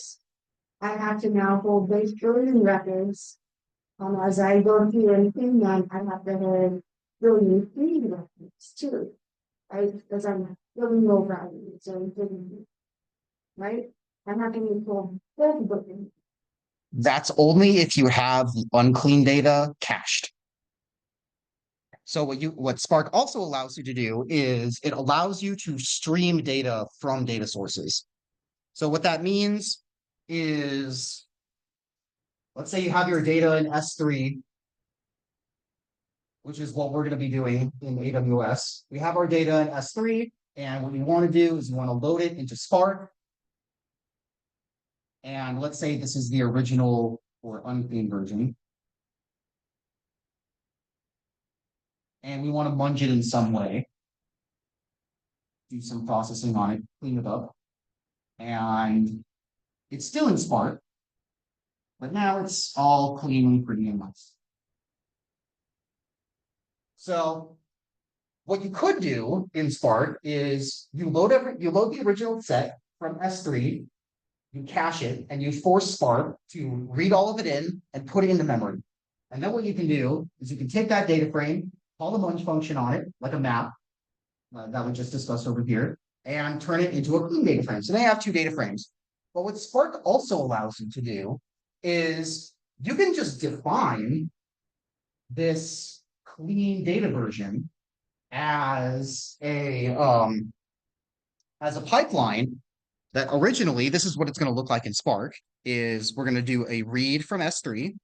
I have to now hold those billion records. As I go through and clean them, I have to hold billion clean records too, right? Because I'm filling over values and things, right? I'm not going to hold both of them. That's only if you have the unclean data cached. So what Spark also allows you to do is it allows you to stream data from data sources. So what that means is, let's say you have your data in S3, which is what we're going to be doing in AWS. We have our data in S3, and what we want to do is we want to load it into Spark. And let's say this is the original or unclean version. And we want to munge it in some way. Do some processing on it, clean it up. And it's still in Spark, but now it's all clean and pretty and nice. So what you could do in Spark is you load the original set from S3, you cache it, and you force Spark to read all of it in and put it into memory. And then what you can do is you can take that data frame, call the munge function on it, like a map that we just discussed over here, and turn it into a clean data frame. So they have two data frames. But what Spark also allows you to do is you can just define this clean data version as a pipeline that originally, this is what it's going to look like in Spark, is we're going to do a read from S3.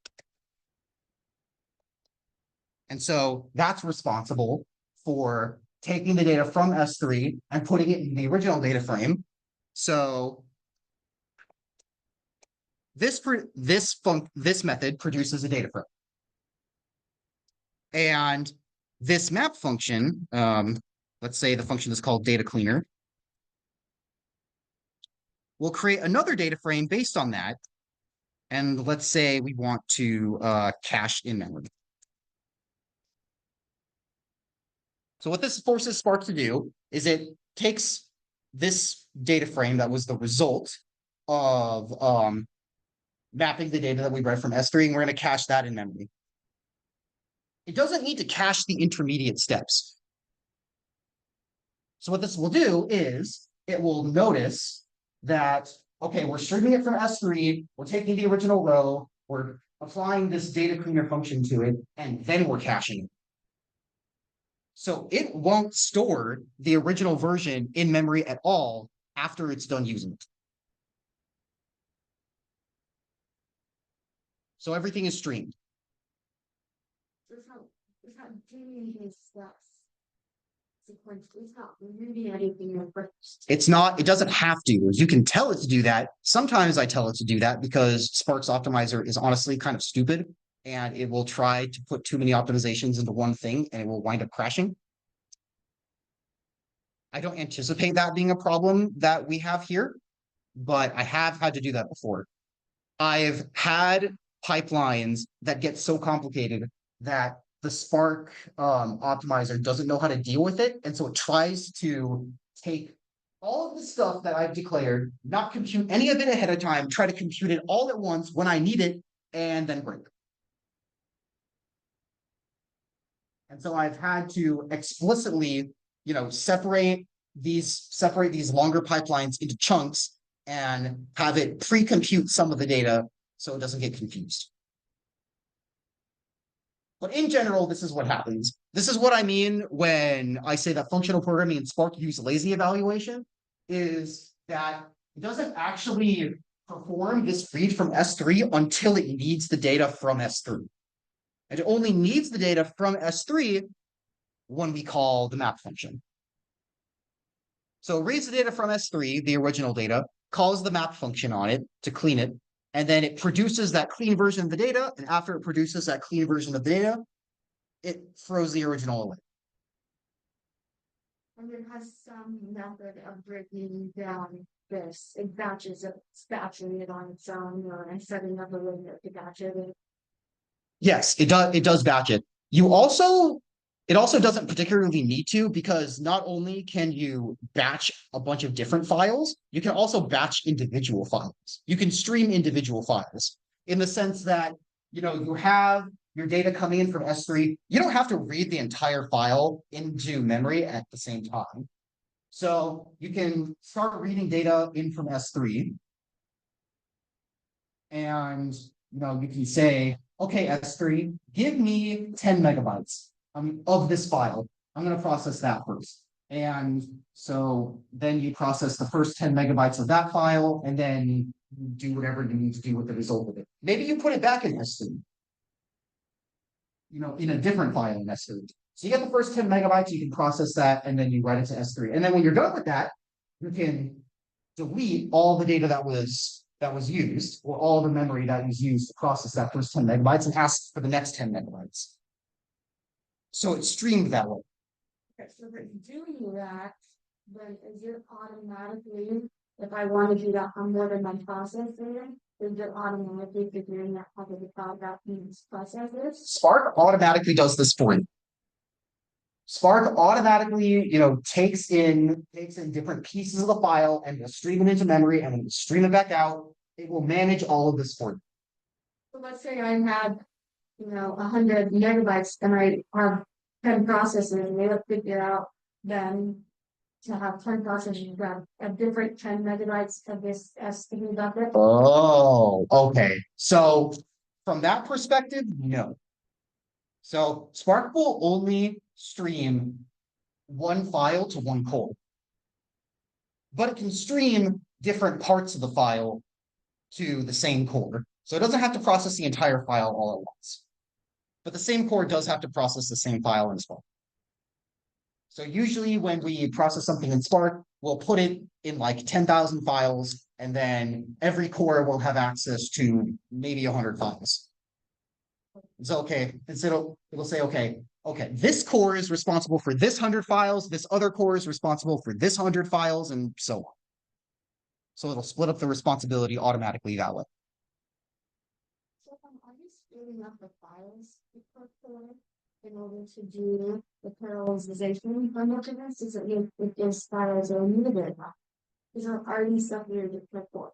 And so that's responsible for taking the data from S3 and putting it in the original data frame. So this method produces a data frame. And this map function, let's say the function is called data cleaner, we'll create another data frame based on that. And let's say we want to cache in memory. So what this forces Spark to do is it takes this data frame that was the result of mapping the data that we read from S3, and we're going to cache that in memory. It doesn't need to cache the intermediate steps. So what this will do is it will notice that, okay, we're streaming it from S3, we're taking the original row, we're applying this data cleaner function to it, and then we're caching it. So it won't store the original version in memory at all after it's done using it. So everything is streamed. It's not doing these steps sequentially. It's not reading anything first. It's not, it doesn't have to. You can tell it to do that. Sometimes I tell it to do that because Spark's optimizer is honestly kind of stupid and it will try to put too many optimizations into one thing and it will wind up crashing. I don't anticipate that being a problem that we have here, but I have had to do that before. I've had pipelines that get so complicated that the Spark optimizer doesn't know how to deal with it. And so it tries to take all of the stuff that I've declared, not compute any of it ahead of time, try to compute it all at once when I need it, and then break. And so I've had to explicitly, separate these longer pipelines into chunks and have it pre-compute some of the data so it doesn't get confused. But in general, this is what happens. This is what I mean when I say that functional programming in Spark use lazy evaluation, is that it doesn't actually perform this read from S3 until it needs the data from S3. And it only needs the data from S3 when we call the map function. So it reads the data from S3, the original data, calls the map function on it to clean it, and then it produces that clean version of the data. And after it produces that clean version of the data, it throws the original away. And it has some method of breaking down this. It batches it, batching it on its own, and setting up a limit to batch it. Yes, it does. It does batch it. It also doesn't particularly need to, because not only can you batch a bunch of different files, you can also batch individual files. You can stream individual files in the sense that, you have your data coming in from S3. You don't have to read the entire file into memory at the same time. So you can start reading data in from S3, and you can say, okay, S3, give me 10 megabytes of this file. I'm going to process that first. And so then you process the first 10 megabytes of that file, and then you do whatever you need to do with the result of it. Maybe you put it back in S3, in a different file in S3. So you get the first 10 megabytes, you can process that, and then you write it to S3. And then when you're done with that, you can delete all the data that was used, or all the memory that was used to process that first 10 megabytes, and ask for the next 10 megabytes. So it's streamed that way. Okay, so if it's doing that, then is it automatically, if I want to do that on more than my process there, is it automatically figuring out how to decide that these processes? Spark automatically does this for you. Spark automatically, takes in different pieces of the file and will stream it into memory, and when you stream it back out, it will manage all of this for you. So let's say I had, 100 megabytes, and I have 10 processors, and they would figure out then to have 10 processors that have different 10 megabytes of this S3 bucket. Oh, okay. So from that perspective, no. So Spark will only stream one file to one core, but it can stream different parts of the file to the same core. So it doesn't have to process the entire file all at once. But the same core does have to process the same file in Spark. So usually when we process something in Spark, we'll put it in like 10,000 files, and then every core will have access to maybe 100 files. It's okay. It'll say, okay, this core is responsible for this 100 files, this other core is responsible for this 100 files, and so on. So it'll split up the responsibility automatically that way. So are you splitting up the files in order to do the parallelization for much of this? Is it if those files are limited? Is there already separated to click for?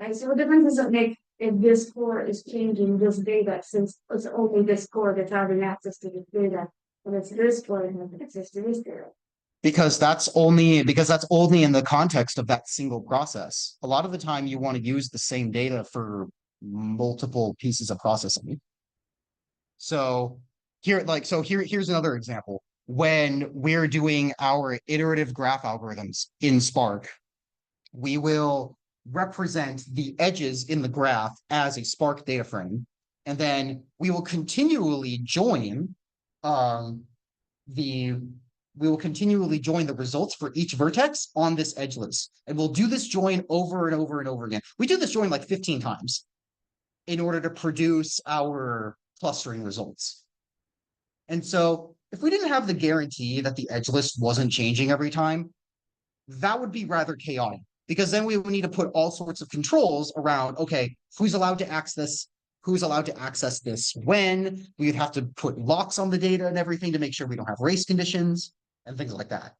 Right, so what difference does it make if this core is changing this data, since it's only this core that's having access to this data, and it's this core that has access to this data? Because that's only in the context of that single process. A lot of the time you want to use the same data for multiple pieces of processing. So here's another example. When we're doing our iterative graph algorithms in Spark, we will represent the edges in the graph as a Spark data frame, and then we will continually join the results for each vertex on this edge list. And we'll do this join over and over and over again. We do this join like 15 times in order to produce our clustering results. And so if we didn't have the guarantee that the edge list wasn't changing every time, that would be rather chaotic, because then we would need to put all sorts of controls around, okay, who's allowed to access this when. We would have to put locks on the data and everything to make sure we don't have race conditions and things like that.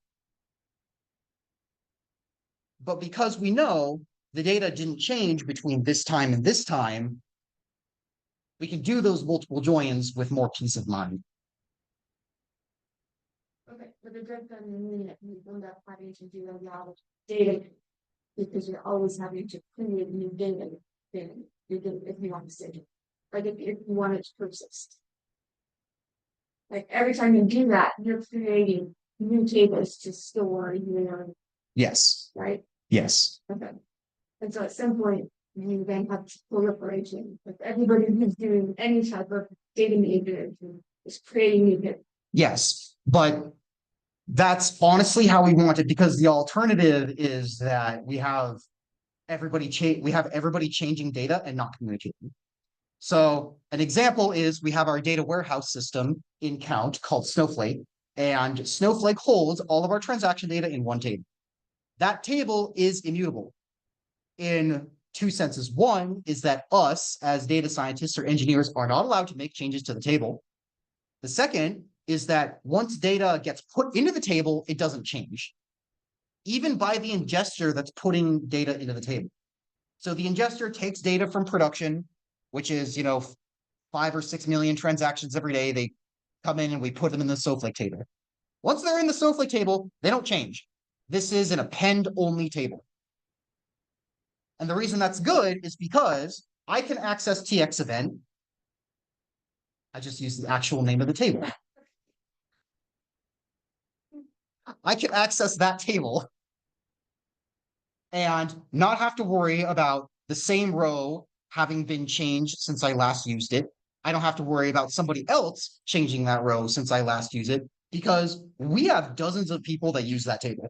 But because we know the data didn't change between this time and this time, we can do those multiple joins with more peace of mind. Okay, but it doesn't mean that you end up having to do a lot of data, because you're always having to create new data if you want to say it. Like if you want it to persist. Like every time you do that, you're creating new tables to store your. Yes. Right? Yes. Okay. And so at some point, you then have proliferation. Like everybody who's doing any type of data manipulation is creating it. Yes, but that's honestly how we want it because the alternative is that we have everybody changing data and not communicating. So an example is we have our data warehouse system in Count called Snowflake, and Snowflake holds all of our transaction data in one table. That table is immutable in two senses. One is that us as data scientists or engineers are not allowed to make changes to the table. The second is that once data gets put into the table, it doesn't change, even by the ingester that's putting data into the table. So the ingester takes data from production, which is, 5 or 6 million transactions every day. They come in and we put them in the Snowflake table. Once they're in the Snowflake table, they don't change. This is an append only table. And the reason that's good is because I can access TX event. I just use the actual name of the table. I can access that table and not have to worry about the same row having been changed since I last used it. I don't have to worry about somebody else changing that row since I last used it because we have dozens of people that use that table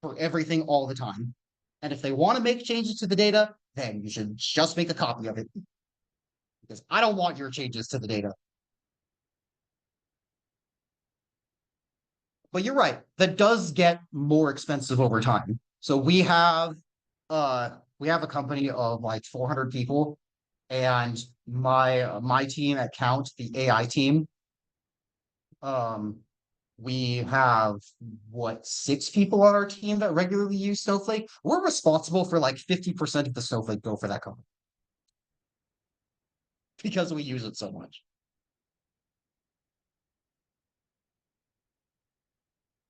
for everything all the time. And if they want to make changes to the data, then you should just make a copy of it because I don't want your changes to the data. But you're right, that does get more expensive over time. So we have a company of like 400 people, and my team at Count, the AI team, um, we have what 6 people on our team that regularly use Snowflake. We're responsible for like 50% of the Snowflake bill for that company because we use it so much.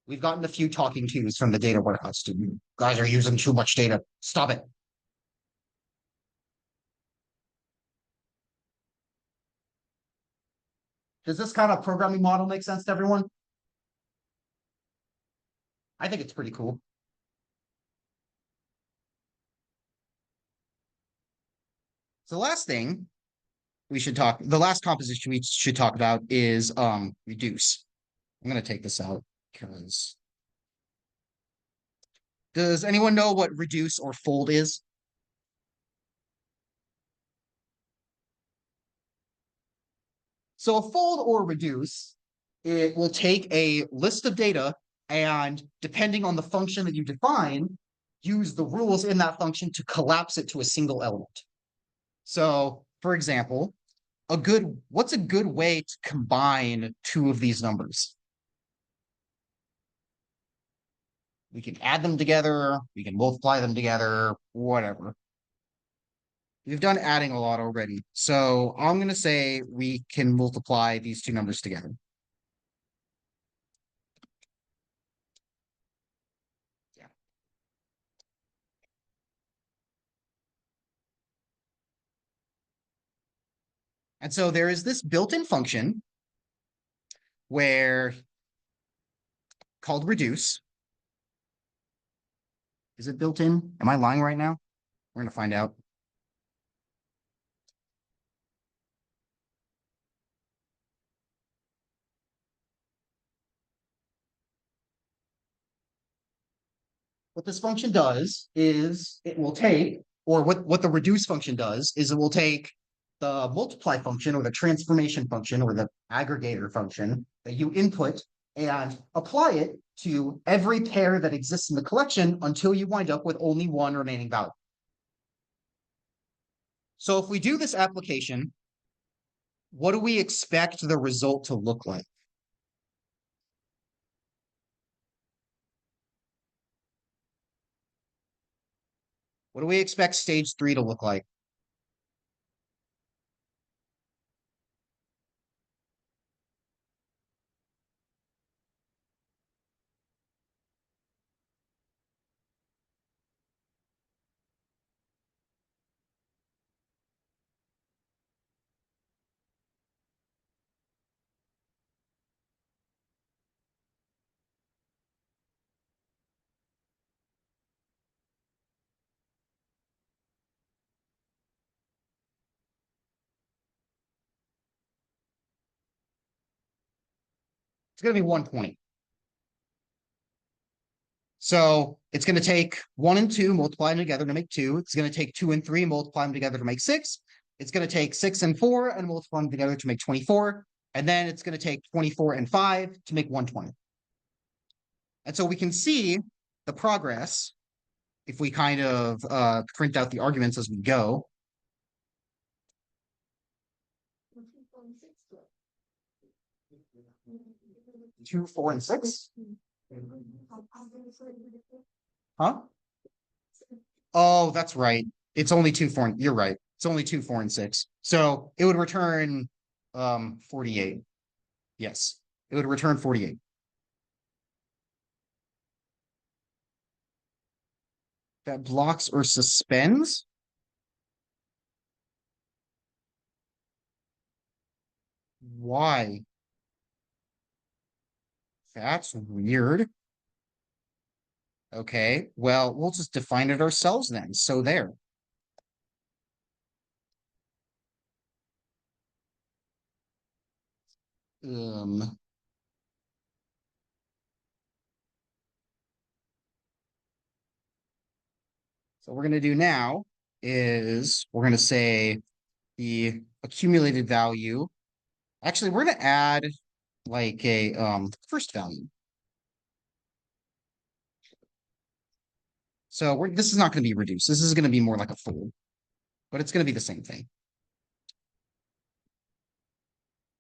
We've gotten a few talking tos from the data warehouse team. You guys are using too much data. Stop it. Does this kind of programming model make sense to everyone? I think it's pretty cool. So the last composition we should talk about is reduce. I'm gonna take this out because does anyone know what reduce or fold is? So a fold or reduce, it will take a list of data and depending on the function that you define, use the rules in that function to collapse it to a single element. So for example, what's a good way to combine two of these numbers? We can add them together, we can multiply them together, whatever. We've done adding a lot already. So I'm going to say we can multiply these two numbers together. Yeah. And so there is this built-in function where called reduce. Is it built in? Am I lying right now? We're going to find out. What this function does is it will take, or what the reduce function does is it will take the multiply function or the transformation function or the aggregator function that you input and apply it to every pair that exists in the collection until you wind up with only one remaining value. So if we do this application, what do we expect the result to look like? What do we expect stage 3 to look like? It's going to be 120. So it's going to take 1 and 2, multiply them together to make 2. It's going to take 2 and 3, multiply them together to make 6. It's going to take 6 and 4 and multiply them together to make 24. And then it's going to take 24 and 5 to make 120. And so we can see the progress if we kind of print out the arguments as we go. 2, 4, and 6. Huh? Oh, that's right. It's only 2, 4. You're right. It's only 2, 4, and 6. So it would return 48. Yes, it would return 48. That blocks or suspends? Why? That's weird. Okay, well, we'll just define it ourselves then. So there. Um, so what we're going to do now is we're going to say the accumulated value. Actually, we're going to add like a first value. So this is not going to be reduced. This is going to be more like a fold, but it's going to be the same thing.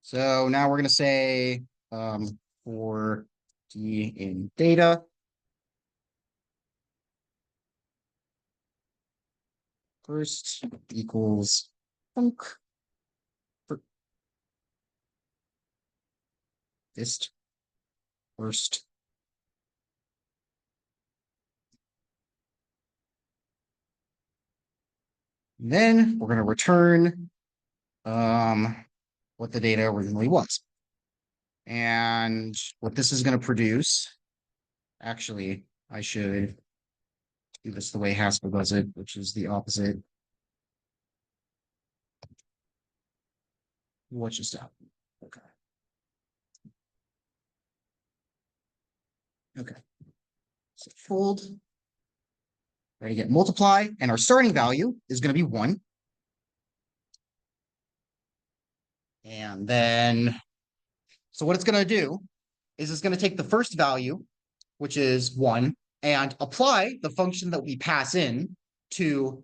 So now we're going to say for D in data, first equals func for dist first. And then we're going to return what the data originally was. And what this is going to produce, actually, I should do this the way Haskell does it, which is the opposite. What just happened? Okay. Okay. So fold. We're going to get multiply, and our starting value is going to be 1. And then, so what it's going to do is it's going to take the first value, which is 1, and apply the function that we pass in to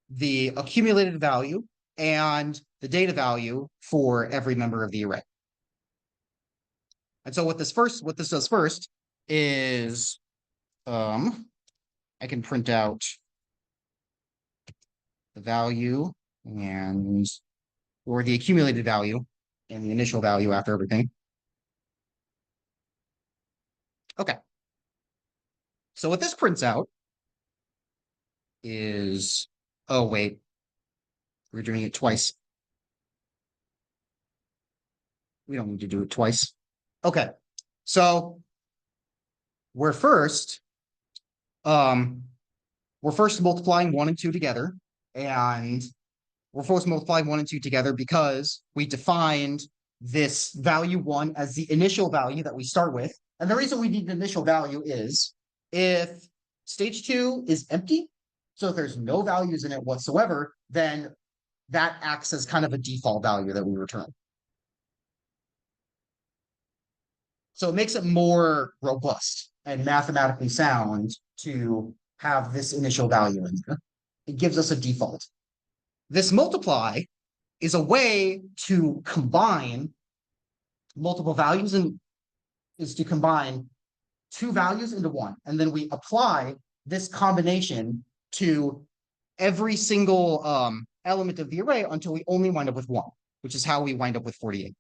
the accumulated value and the data value for every member of the array. And so what this does first is I can print out the value and or the accumulated value and the initial value after everything. Okay. So what this prints out is, oh wait, we're doing it twice. We don't need to do it twice. Okay. So we're first multiplying 1 and 2 together, and we're first multiplying 1 and 2 together because we defined this value 1 as the initial value that we start with. And the reason we need an initial value is if stage 2 is empty, so if there's no values in it whatsoever, then that acts as kind of a default value that we return. So it makes it more robust and mathematically sound to have this initial value in there. It gives us a default. This multiply is a way to combine multiple values and is to combine 2 values into 1. And then we apply this combination to every single element of the array until we only wind up with 1, which is how we wind up with 48.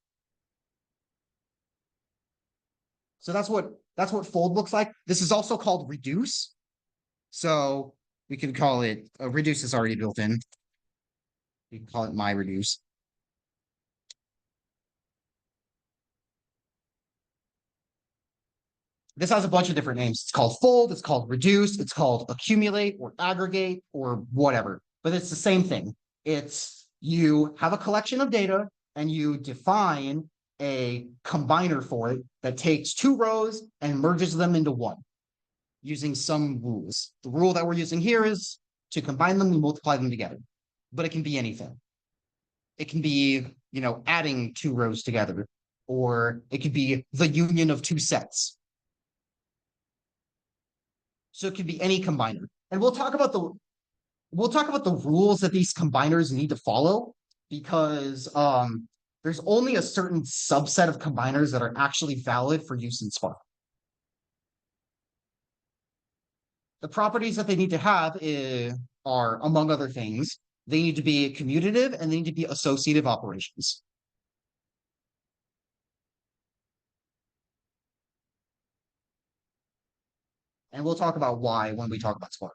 So that's what fold looks like. This is also called reduce. So we can call it reduce is already built in. We can call it my reduce. This has a bunch of different names. It's called fold, it's called reduce, it's called accumulate or aggregate or whatever. But it's the same thing. It's you have a collection of data and you define a combiner for it that takes two rows and merges them into one using some rules. The rule that we're using here is to combine them and multiply them together, but it can be anything. It can be, adding two rows together, or it could be the union of two sets. So it could be any combiner. And we'll talk about the rules that these combiners need to follow because there's only a certain subset of combiners that are actually valid for use in Spark. The properties that they need to have are, among other things, they need to be commutative and they need to be associative operations. And we'll talk about why when we talk about Spark.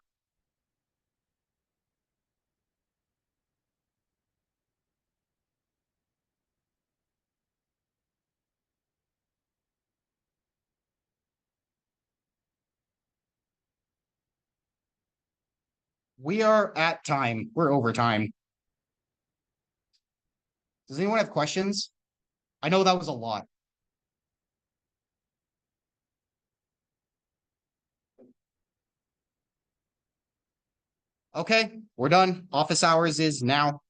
We are at time. We're over time. Does anyone have questions? I know that was a lot. Okay, we're done. Office hours is now.